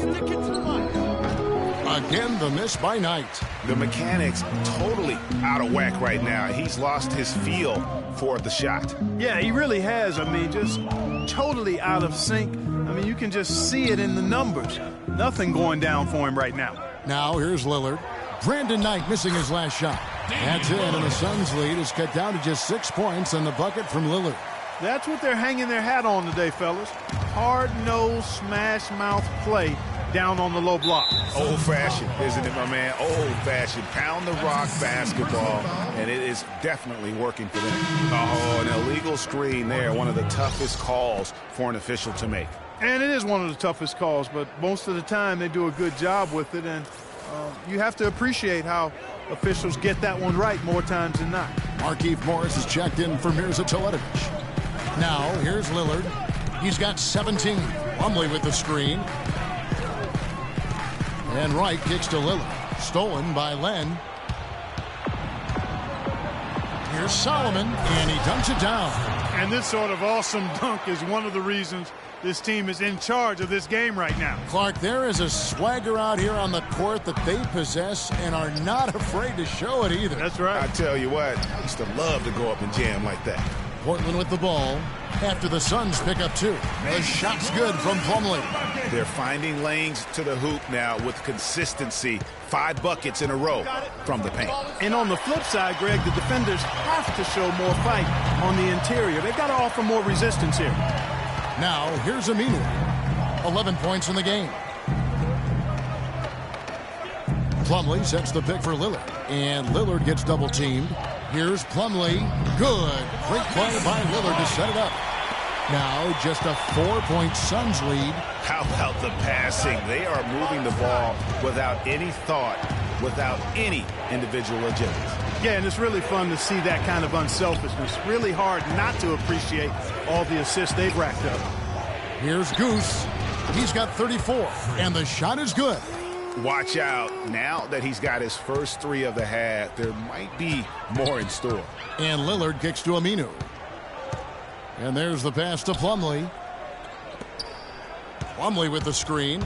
Again, the miss by Knight. The mechanics totally out of whack right now. He's lost his feel for the shot. Yeah, he really has. I mean, just totally out of sync. I mean, you can just see it in the numbers. Nothing going down for him right now. Now here's Lillard. Brandon Knight missing his last shot. That's it, and the Suns' lead is cut down to just 6 points on the bucket from Lillard. That's what they're hanging their hat on today, fellas. Hard-nosed, smash-mouth play down on the low block. Old-fashioned, isn't it, my man? Old-fashioned. Pound the rock basketball, and it is definitely working for them. Oh, an illegal screen there, one of the toughest calls for an official to make. And it is one of the toughest calls, but most of the time they do a good job with it, and you have to appreciate how officials get that one right more times than not. Markieff Morris is checked in for Mirza Teletovic. Now, here's Lillard. He's got 17. Plumlee with the screen. And Wright kicks to Lillard. Stolen by Len. Here's Solomon, and he dunks it down. And this sort of awesome dunk is one of the reasons this team is in charge of this game right now. Clark, there is a swagger out here on the court that they possess and are not afraid to show it either. That's right. I tell you what, I used to love to go up and jam like that. Portland with the ball after the Suns pick up 2. The shot's good from Plumlee. They're finding lanes to the hoop now with consistency. 5 buckets in a row from the paint. And on the flip side, Greg, the defenders have to show more fight on the interior. They've got to offer more resistance here. Now, here's Aminu. 11 points in the game. Plumlee sets the pick for Lillard. And Lillard gets double-teamed. Here's Plumlee. Good. Great play by Lillard to set it up. Now, just a 4-point Suns lead. How about the passing? They are moving the ball without any thought, without any individual agility. Yeah, and it's really fun to see that kind of unselfishness. Really hard not to appreciate all the assists they've racked up. Here's Goose. He's got 34, and the shot is good. Watch out. Now that he's got his first 3 of the half, there might be more in store. And Lillard kicks to Aminu. And there's the pass to Plumlee. Plumlee with the screen.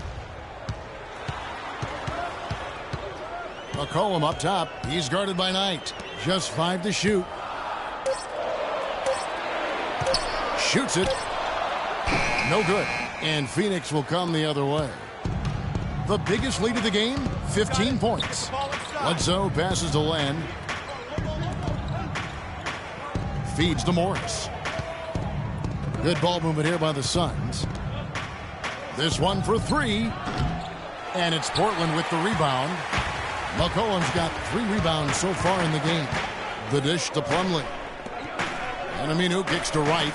McCollum up top. He's guarded by Knight. Just 5 to shoot. Shoots it. No good. And Phoenix will come the other way. The biggest lead of the game, 15 points. Bledsoe passes to Len. Feeds to Morris. Good ball movement here by the Suns. This one for 3. And it's Portland with the rebound. McCollum's got 3 rebounds so far in the game. The dish to Plumlee. And Aminu kicks to Wright.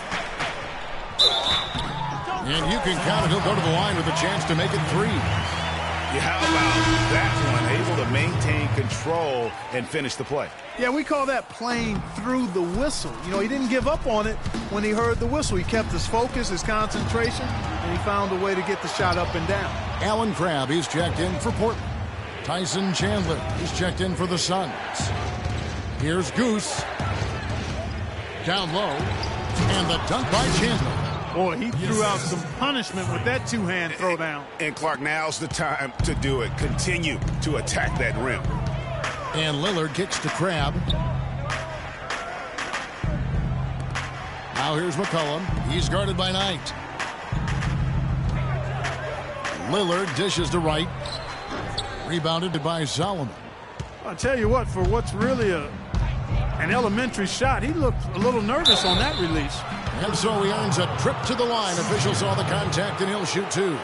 And you can count it. He'll go to the line with a chance to make it 3. Yeah, how about that one? Able to maintain control and finish the play. Yeah, we call that playing through the whistle. You know, he didn't give up on it when he heard the whistle. He kept his focus, his concentration, and he found a way to get the shot up and down. Alan Crabb, he's checked in for Portland. Tyson Chandler, he's checked in for the Suns. Here's Goose. Down low. And the dunk by Chandler. Boy, he threw out some punishment with that 2-hand throwdown. And Clark, now's the time to do it. Continue to attack that rim. And Lillard kicks to Crabb. Now here's McCollum. He's guarded by Knight. Lillard dishes to Wright. Rebounded by Solomon. I'll tell you what, for what's really an elementary shot, he looked a little nervous on that release. And so he earns a trip to the line. Officials saw the contact, and he'll shoot 2.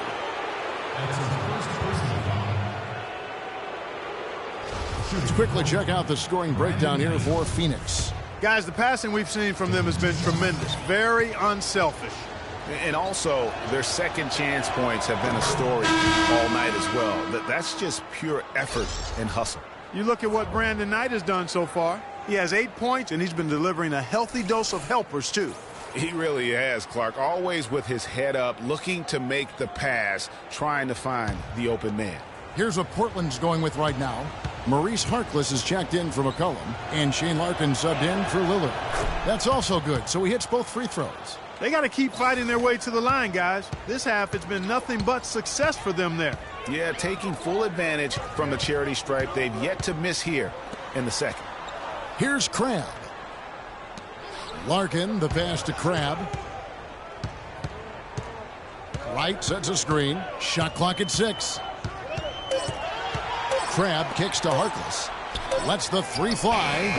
Let's quickly check out the scoring breakdown here for Phoenix. Guys, the passing we've seen from them has been tremendous. Very unselfish. And also, their second chance points have been a story all night as well. That's just pure effort and hustle. You look at what Brandon Knight has done so far. He has 8 points, and he's been delivering a healthy dose of helpers, too. He really has, Clark. Always with his head up, looking to make the pass, trying to find the open man. Here's what Portland's going with right now. Maurice Harkless is checked in for McCollum, and Shane Larkin subbed in for Lillard. That's also good, so he hits both free throws. They got to keep fighting their way to the line, guys. This half, it's been nothing but success for them there. Yeah, taking full advantage from the charity stripe. They've yet to miss here in the second. Here's Crabb. Larkin, the pass to Crabb. Wright sets a screen. Shot clock at 6. Crabb kicks to Harkless. Lets the three fly.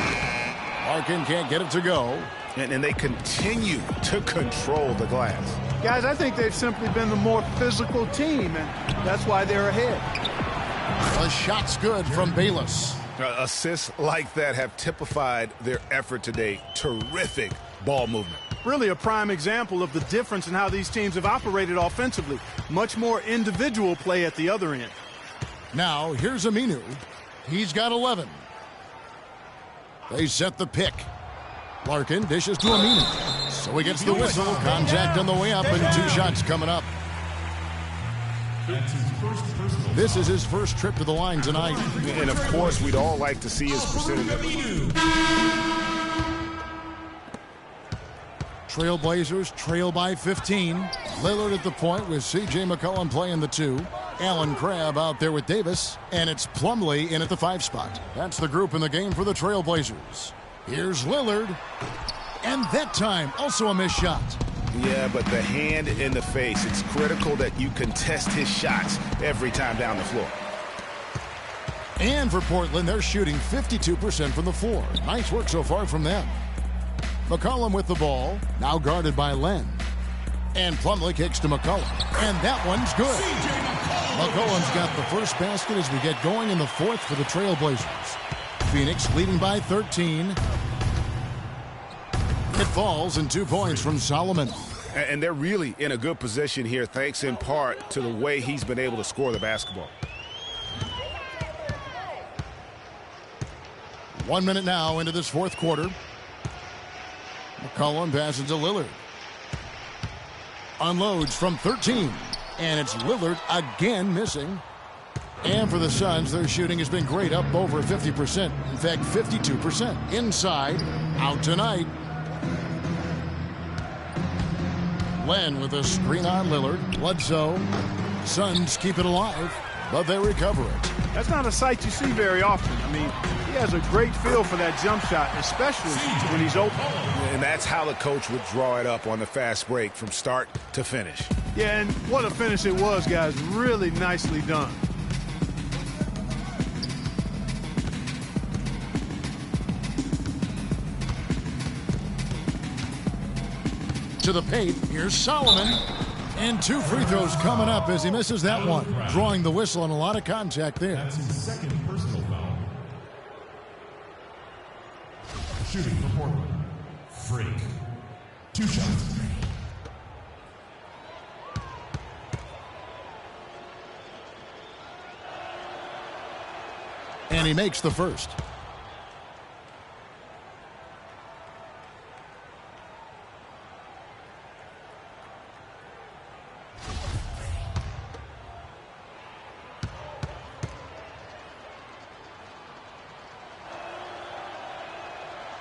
Larkin can't get it to go. And they continue to control the glass. Guys, I think they've simply been the more physical team, and that's why they're ahead. The shot's good from Bayless. Assists like that have typified their effort today. Terrific ball movement. Really a prime example of the difference in how these teams have operated offensively. Much more individual play at the other end. Now, here's Aminu. He's got 11. They set the pick. Larkin dishes to Aminu. So he gets the whistle. Contact on the way up and 2 shots coming up. This is his first trip to the line tonight. And, of course, we'd all like to see his percentage. Trailblazers trail by 15. Lillard at the point with C.J. McCollum playing the 2. Allen Crabbe out there with Davis. And it's Plumlee in at the 5 spot. That's the group in the game for the Trailblazers. Here's Lillard. And that time, also a missed shot. Yeah, but the hand in the face. It's critical that you contest his shots every time down the floor. And for Portland, they're shooting 52% from the floor. Nice work so far from them. McCollum with the ball, now guarded by Len. And Plumlee kicks to McCollum. And that one's good. McCollum's got the first basket as we get going in the 4th for the Trailblazers. Phoenix leading by 13. It falls and 2 points from Solomon. And they're really in a good position here, thanks in part to the way he's been able to score the basketball. 1 minute now into this 4th quarter. McCollum passes to Lillard. Unloads from 13. And it's Lillard again missing. And for the Suns, their shooting has been great, up over 50%. In fact, 52%. Inside, out tonight. Len with a screen on Lillard. Bledsoe. Suns keep it alive, but they recover it. That's not a sight you see very often. I mean, he has a great feel for that jump shot, especially when he's open. And that's how the coach would draw it up on the fast break from start to finish. Yeah, and what a finish it was, guys. Really nicely done. To the paint, here's Solomon. And 2 free throws coming up as he misses that one. Drawing the whistle and a lot of contact there. That's his second personal foul. Shooting for Portland. Freak. 2 shots. And he makes the first.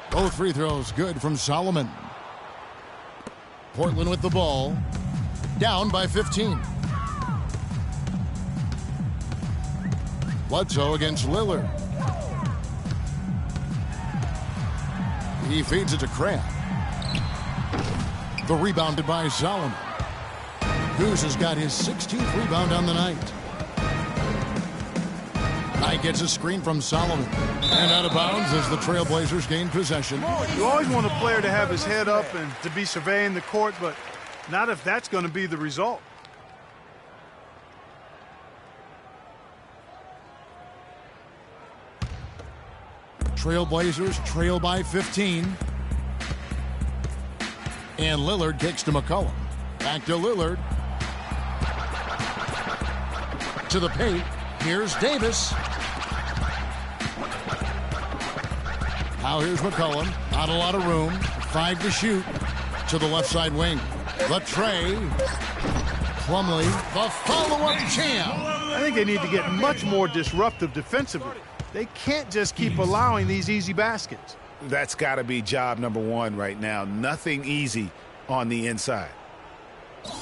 Both free throws good from Solomon. Portland with the ball. Down by 15. Bledsoe against Lillard. He feeds it to Crabbe. The rebounded by Solomon. Goose has got his 16th rebound on the night. Knight gets a screen from Solomon. And out of bounds as the Trailblazers gain possession. You always want a player to have his head up and to be surveying the court, but not if that's going to be the result. Trailblazers trail by 15. And Lillard kicks to McCollum. Back to Lillard. To the paint. Here's Davis. Now here's McCollum. Not a lot of room. 5 to shoot. To the left side wing. The tray. Plumlee. The follow-up jam. I think they need to get much more disruptive defensively. They can't just keep allowing these easy baskets. That's got to be job number 1 right now. Nothing easy on the inside. All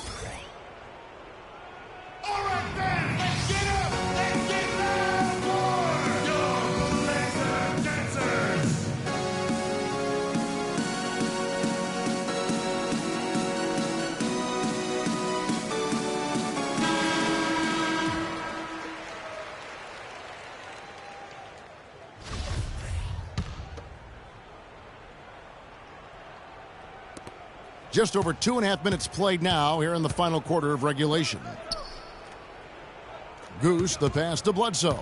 right, then, let's get up. Let's get loud for your Blazer dancers. Just over 2.5 minutes played now here in the final quarter of regulation. Goose, the pass to Bledsoe.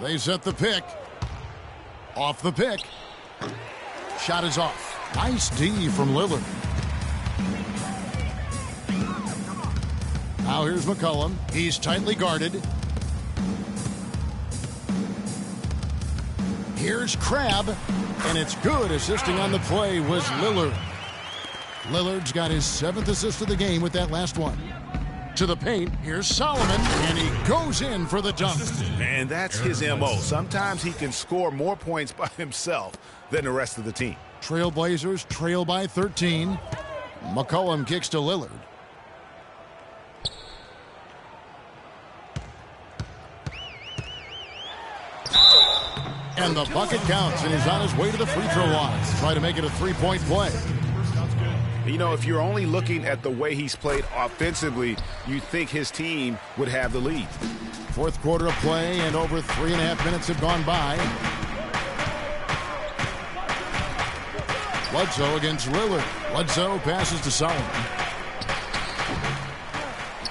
They set the pick. Off the pick. Shot is off. Nice D from Lillard. Now here's McCollum. He's tightly guarded. Here's Crabbe, and it's good. Assisting on the play was Lillard. Lillard's got his 7th assist of the game with that last one. To the paint, here's Solomon, and he goes in for the dunk. And that's his MO. Sometimes he can score more points by himself than the rest of the team. Trailblazers trail by 13. McCollum kicks to Lillard. And the bucket counts, and he's on his way to the free throw line. Try to make it a three-point play. You know, if you're only looking at the way he's played offensively, you'd think his team would have the lead. Fourth quarter of play, and over 3.5 minutes have gone by. Bledsoe against Lillard. Bledsoe passes to Solomon.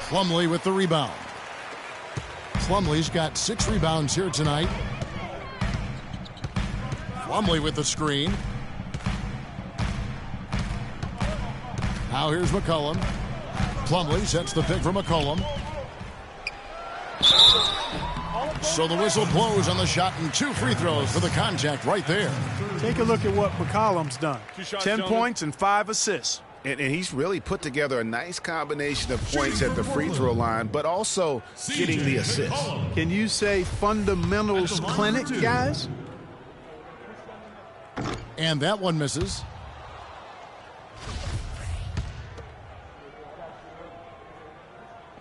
Plumlee with the rebound. Plumlee's got 6 rebounds here tonight. Plumlee with the screen. Now here's McCollum. Plumlee sets the pick for McCollum. So the whistle blows on the shot, and 2 free throws for the contact right there. Take a look at what McCollum's done. 10 points and 5 assists. And he's really put together a nice combination of points at the free throw line, but also getting the assist. Can you say fundamentals clinic, guys? And that one misses.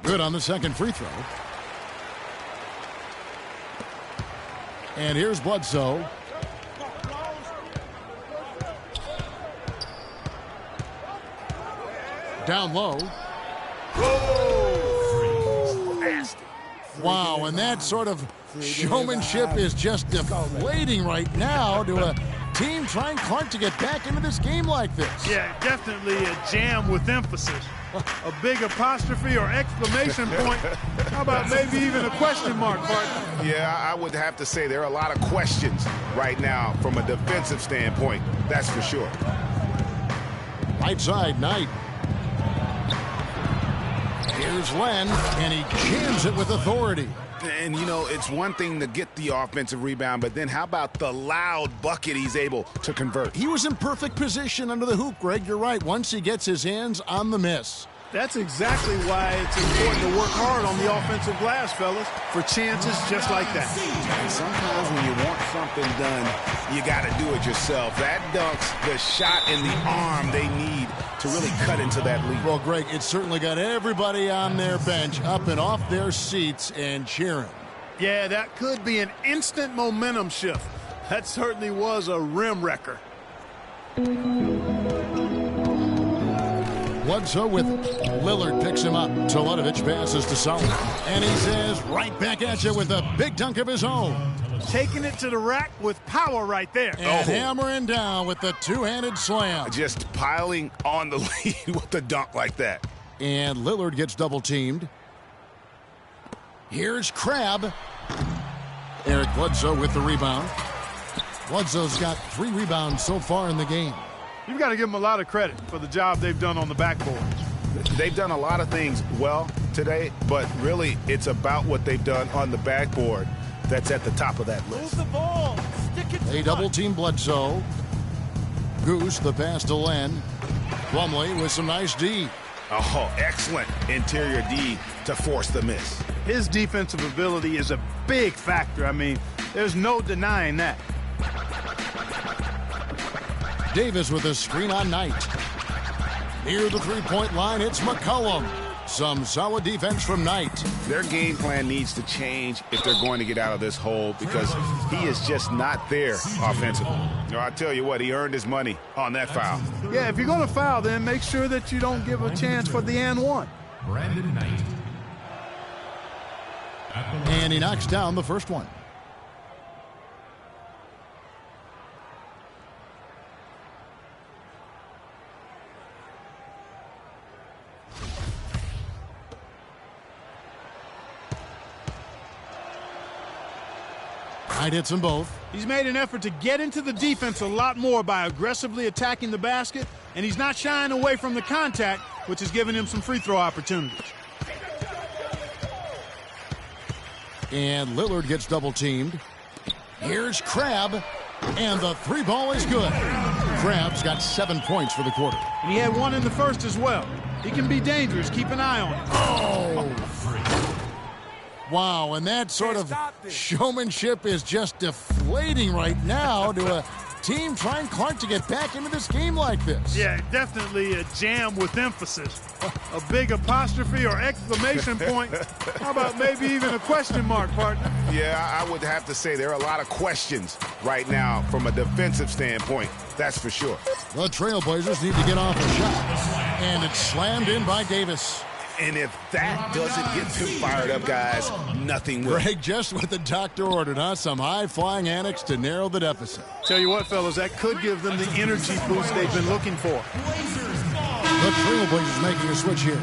Good on the second free throw. And here's Bledsoe. Down low. Wow, and that sort of showmanship is just deflating right now to a team trying hard to get back into this game like this. Yeah, definitely a jam with emphasis. A big apostrophe or exclamation point. How about maybe even a question mark, partner? Yeah, I would have to say there are a lot of questions right now from a defensive standpoint. That's for sure. Right side, Knight. Here's Len, and he jams it with authority. And, you know, it's one thing to get the offensive rebound, but then how about the loud bucket he's able to convert? He was in perfect position under the hoop, Greg. You're right. Once he gets his hands on the miss. That's exactly why it's important to work hard on the offensive glass, fellas, for chances just like that. And sometimes when you want something done, you got to do it yourself. That dunks the shot and the arm they need to really cut into that lead. Well, Greg, it certainly got everybody on their bench up and off their seats and cheering. Yeah, that could be an instant momentum shift. That certainly was a rim wrecker. Bledsoe with Lillard picks him up. Teletovic passes to Solomon. And he says, right back at you with a big dunk of his own. Taking it to the rack with power right there. And hammering down with the two-handed slam. Just piling on the lead with the dunk like that. And Lillard gets double-teamed. Here's Crabbe. Eric Bledsoe with the rebound. Bledsoe's got 3 rebounds so far in the game. You've got to give them a lot of credit for the job they've done on the backboard. They've done a lot of things well today, but really it's about what they've done on the backboard that's at the top of that list. Move the ball. Stick it. They double-team Bledsoe. Goose, the pass to Len. Plumlee with some nice D. Oh, excellent interior D to force the miss. His defensive ability is a big factor. I mean, there's no denying that. Davis with a screen on Knight. Near the three-point line, it's McCollum. Some solid defense from Knight. Their game plan needs to change if they're going to get out of this hole because he is just not there offensively. I tell you what, he earned his money on that foul. Yeah, if you're going to foul, then make sure that you don't give a chance for the and one. Brandon Knight. And he knocks down the first one. White hits them both. He's made an effort to get into the defense a lot more by aggressively attacking the basket, and he's not shying away from the contact, which is giving him some free throw opportunities. And Lillard gets double teamed. Here's Crabbe, and the three ball is good. Crabbe's got 7 points for the quarter. And he had one in the first as well. He can be dangerous. Keep an eye on him. Oh! Wow, and that sort of showmanship is just deflating right now to a team trying, Clark, to get back into this game like this. Yeah, definitely a jam with emphasis. A big apostrophe or exclamation point. How about maybe even a question mark, partner? Yeah, I would have to say there are a lot of questions right now from a defensive standpoint. That's for sure. The Trailblazers need to get off a shot. And it's slammed in by Davis. And if that doesn't get them fired up, guys, nothing will. Greg, just what the doctor ordered, huh? Some high-flying annex to narrow the deficit. Tell you what, fellas, that could give them the energy boost they've been looking for. The Trailblazers making a switch here.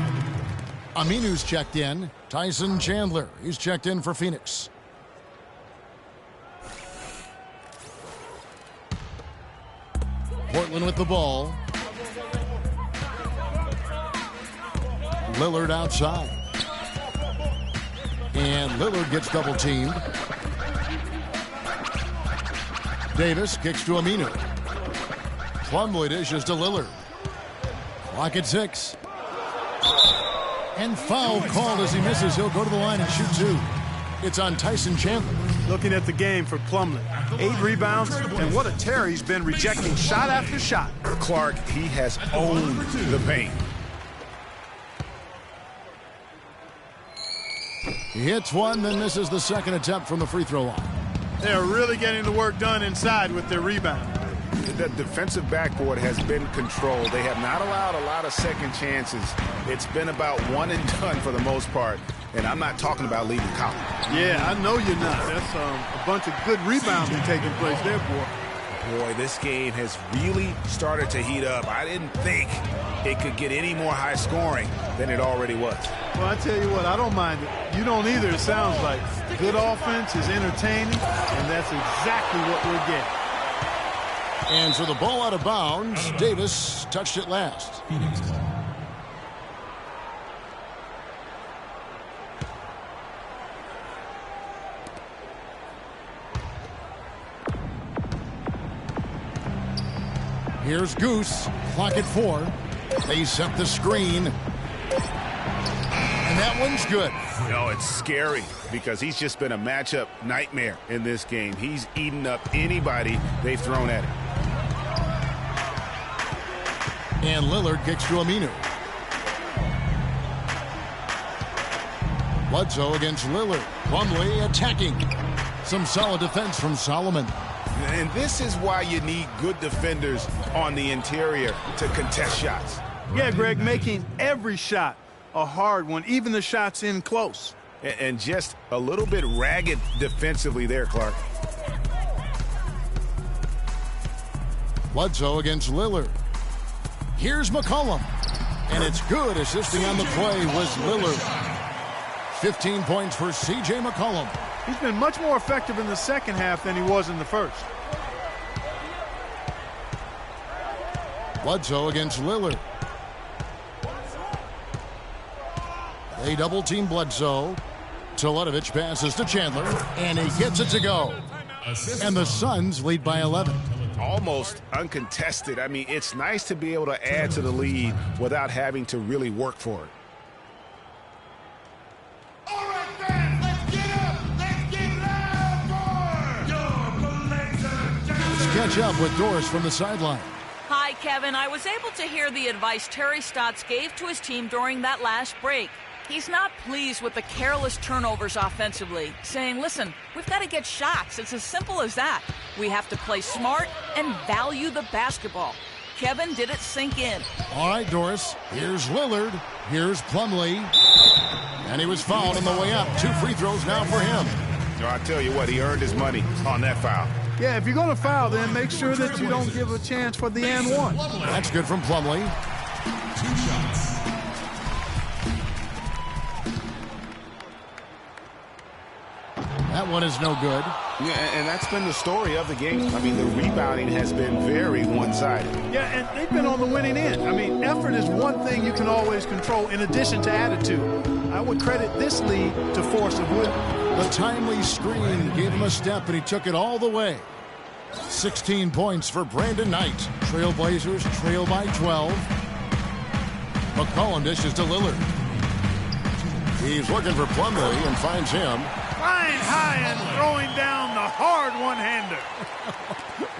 Aminu's checked in. Tyson Chandler, he's checked in for Phoenix. Portland with the ball. Lillard outside. And Lillard gets double teamed. Davis kicks to Aminu. Plumlee dishes to Lillard. Clock at 6. And foul called as he misses. He'll go to the line and shoot 2. It's on Tyson Chandler. Looking at the game for Plumlee. 8 rebounds, and what a tear he's been rejecting shot after shot. Clark, he has owned the paint. He hits one, then misses the second attempt from the free throw line. They're really getting the work done inside with their rebound. The defensive backboard has been controlled. They have not allowed a lot of second chances. It's been about one and done for the most part. And I'm not talking about leaving Collins. Yeah, I know you're not. That's a bunch of good rebounding taking place there, boy. Boy, this game has really started to heat up. I didn't think it could get any more high scoring than it already was. Well, I tell you what, I don't mind it. You don't either, it sounds like. Good offense is entertaining, and that's exactly what we're getting. And so the ball out of bounds. Davis touched it last. Here's Goose. Clock at 4. They set the screen. And that one's good. No, it's scary because he's just been a matchup nightmare in this game. He's eaten up anybody they've thrown at him. And Lillard kicks to Aminu. Bledsoe against Lillard. Plumlee attacking. Some solid defense from Solomon. And this is why you need good defenders on the interior to contest shots. Yeah, Greg, making every shot a hard one, even the shots in close. And just a little bit ragged defensively there, Clark. Bledsoe against Lillard. Here's McCollum. And it's good. Assisting on the play was Lillard. 15 points for C.J. McCollum. He's been much more effective in the second half than he was in the first. Bledsoe against Lillard. They double-team Bledsoe. Teletovic passes to Chandler, and he gets it to go. And the Suns lead by 11. Almost uncontested. I mean, it's nice to be able to add to the lead without having to really work for it. All right, then, let's get up. Let's get loud for your Blazers. Let's catch up with Doris from the sideline. Hi, Kevin. I was able to hear the advice Terry Stotts gave to his team during that last break. He's not pleased with the careless turnovers offensively, saying, listen, we've got to get shots. It's as simple as that. We have to play smart and value the basketball. Kevin, did it sink in? All right, Doris. Here's Lillard. Here's Plumlee. And he was fouled on the way up. 2 free throws now for him. I tell you what, he earned his money on that foul. Yeah, if you're going to foul, then make sure that you don't give a chance for the and one. That's good from Plumlee. 2 shots. That one is no good. Yeah, and that's been the story of the game. I mean, the rebounding has been very one-sided. Yeah, and they've been on the winning end. I mean, effort is one thing you can always control in addition to attitude. I would credit this lead to force of will. The timely screen gave him a step, and he took it all the way. 16 points for Brandon Knight. Trailblazers trail by 12. McCollum dishes to Lillard. He's looking for Plumlee and finds him. Flying high and throwing down the hard one-hander.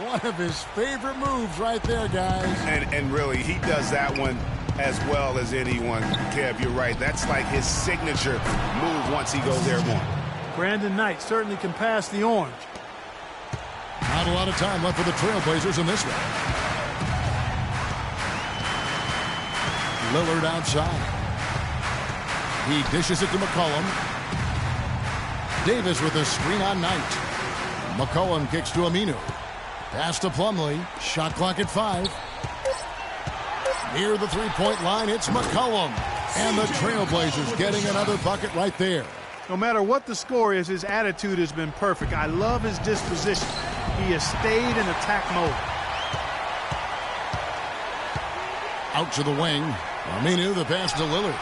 One of his favorite moves right there, guys. And really, he does that one as well as anyone. Kev, you're right. That's like his signature move once he goes airborne. Brandon Knight certainly can pass the orange. Not a lot of time left for the Trailblazers in this one. Lillard outside. He dishes it to McCollum. Davis with a screen on Knight. McCollum kicks to Aminu. Pass to Plumlee. Shot clock at 5. Near the three-point line, it's McCollum. And the Trailblazers getting another bucket right there. No matter what the score is, his attitude has been perfect. I love his disposition. He has stayed in attack mode. Out to the wing. Aminu, the pass to Lillard.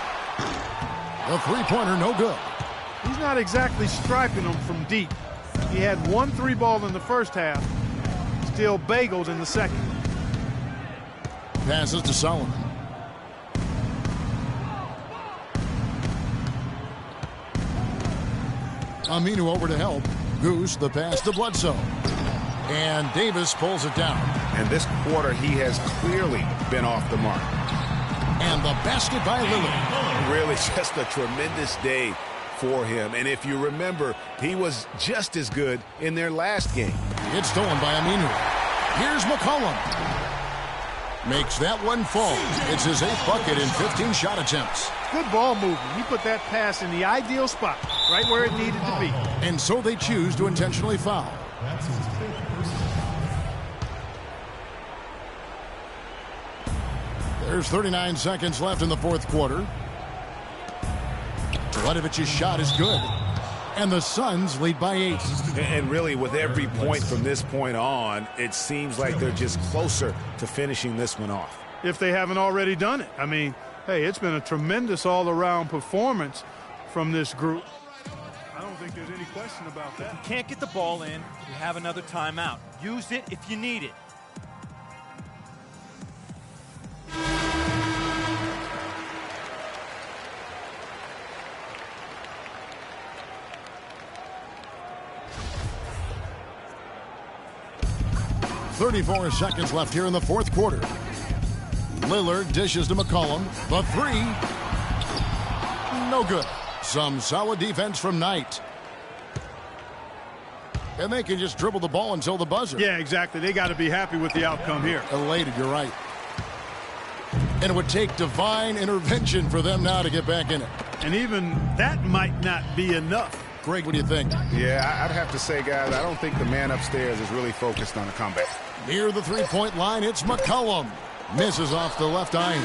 The three-pointer, no good. He's not exactly striping them from deep. He had 1 3-ball in the first half. Still bagels in the second. Passes to Solomon. Aminu over to help. Goose, the pass to Bledsoe. And Davis pulls it down. And this quarter, he has clearly been off the mark. And the basket by Lillard. Really just a tremendous day for him. And if you remember, he was just as good in their last game. It's stolen by Aminu. Here's McCollum. Makes that one fall. It's his 8th bucket in 15 shot attempts. Good ball movement. He put that pass in the ideal spot, right where it needed to be. And so they choose to intentionally foul. There's 39 seconds left in the fourth quarter. Vlahovic's shot is good. And the Suns lead by 8. And really, with every point from this point on, it seems like they're just closer to finishing this one off. If they haven't already done it. I mean, hey, it's been a tremendous all-around performance from this group. I don't think there's any question about that. If you can't get the ball in, you have another timeout. Use it if you need it. .34 seconds left here in the fourth quarter. Lillard dishes to McCollum. The 3. No good. Some solid defense from Knight. And they can just dribble the ball until the buzzer. Yeah, exactly. They got to be happy with the outcome here. Elated, you're right. And it would take divine intervention for them now to get back in it. And even that might not be enough. Greg, what do you think? Yeah, I'd have to say, guys, I don't think the man upstairs is really focused on a comeback. Near the three-point line, it's McCollum. Misses off the left iron.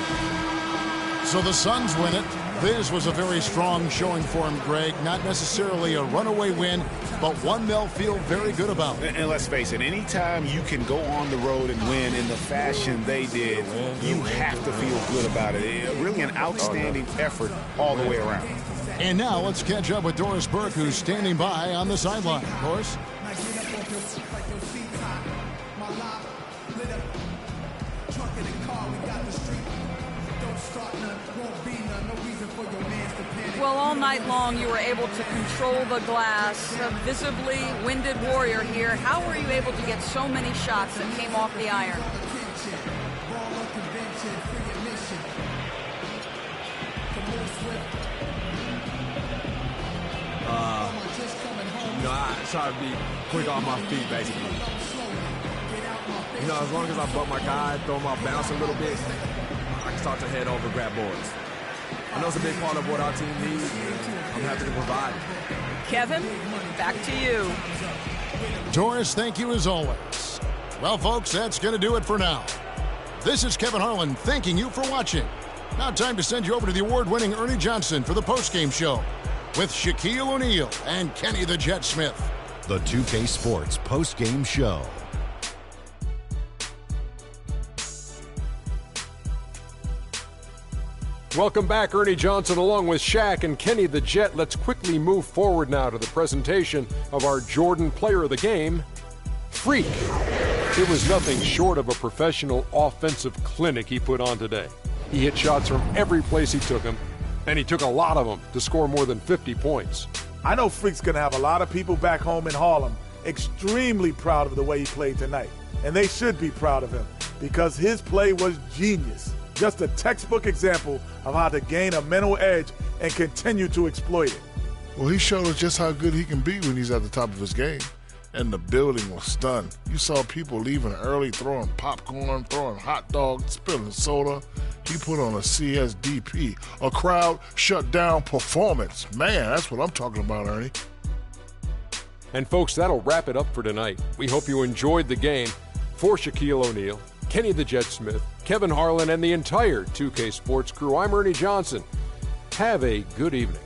So the Suns win it. This was a very strong showing for him, Greg. Not necessarily a runaway win, but one they'll feel very good about. And let's face it, anytime you can go on the road and win in the fashion they did, you have to feel good about it. Really an outstanding effort all the way around. And now let's catch up with Doris Burke, who's standing by on the sideline. Doris? Well, all night long you were able to control the glass. A visibly winded warrior here. How were you able to get so many shots that came off the iron? I try to be quick off my feet, basically. As long as I bump my guy, throw him off bounce a little bit, I can start to head over, grab boards. I know it's a big part of what our team needs, and I'm happy to provide it. Kevin, back to you. Doris, thank you as always. Well, folks, that's going to do it for now. This is Kevin Harlan thanking you for watching. Now time to send you over to the award-winning Ernie Johnson for the postgame show with Shaquille O'Neal and Kenny the Jet Smith. the 2K Sports post-game show. Welcome back, Ernie Johnson along with Shaq and Kenny the Jet. Let's quickly move forward now to the presentation of our Jordan Player of the Game, Freak. It was nothing short of a professional offensive clinic he put on today. He hit shots from every place he took them, and he took a lot of them to score more than 50 points. I know Freak's going to have a lot of people back home in Harlem extremely proud of the way he played tonight. And they should be proud of him because his play was genius. Just a textbook example of how to gain a mental edge and continue to exploit it. Well, he showed us just how good he can be when he's at the top of his game. And the building was stunned. You saw people leaving early, throwing popcorn, throwing hot dogs, spilling soda. He put on a CSDP, a crowd shut down performance. Man, that's what I'm talking about, Ernie. And folks, that'll wrap it up for tonight. We hope you enjoyed the game. For Shaquille O'Neal, Kenny the Jet Smith, Kevin Harlan, and the entire 2K Sports crew, I'm Ernie Johnson. Have a good evening.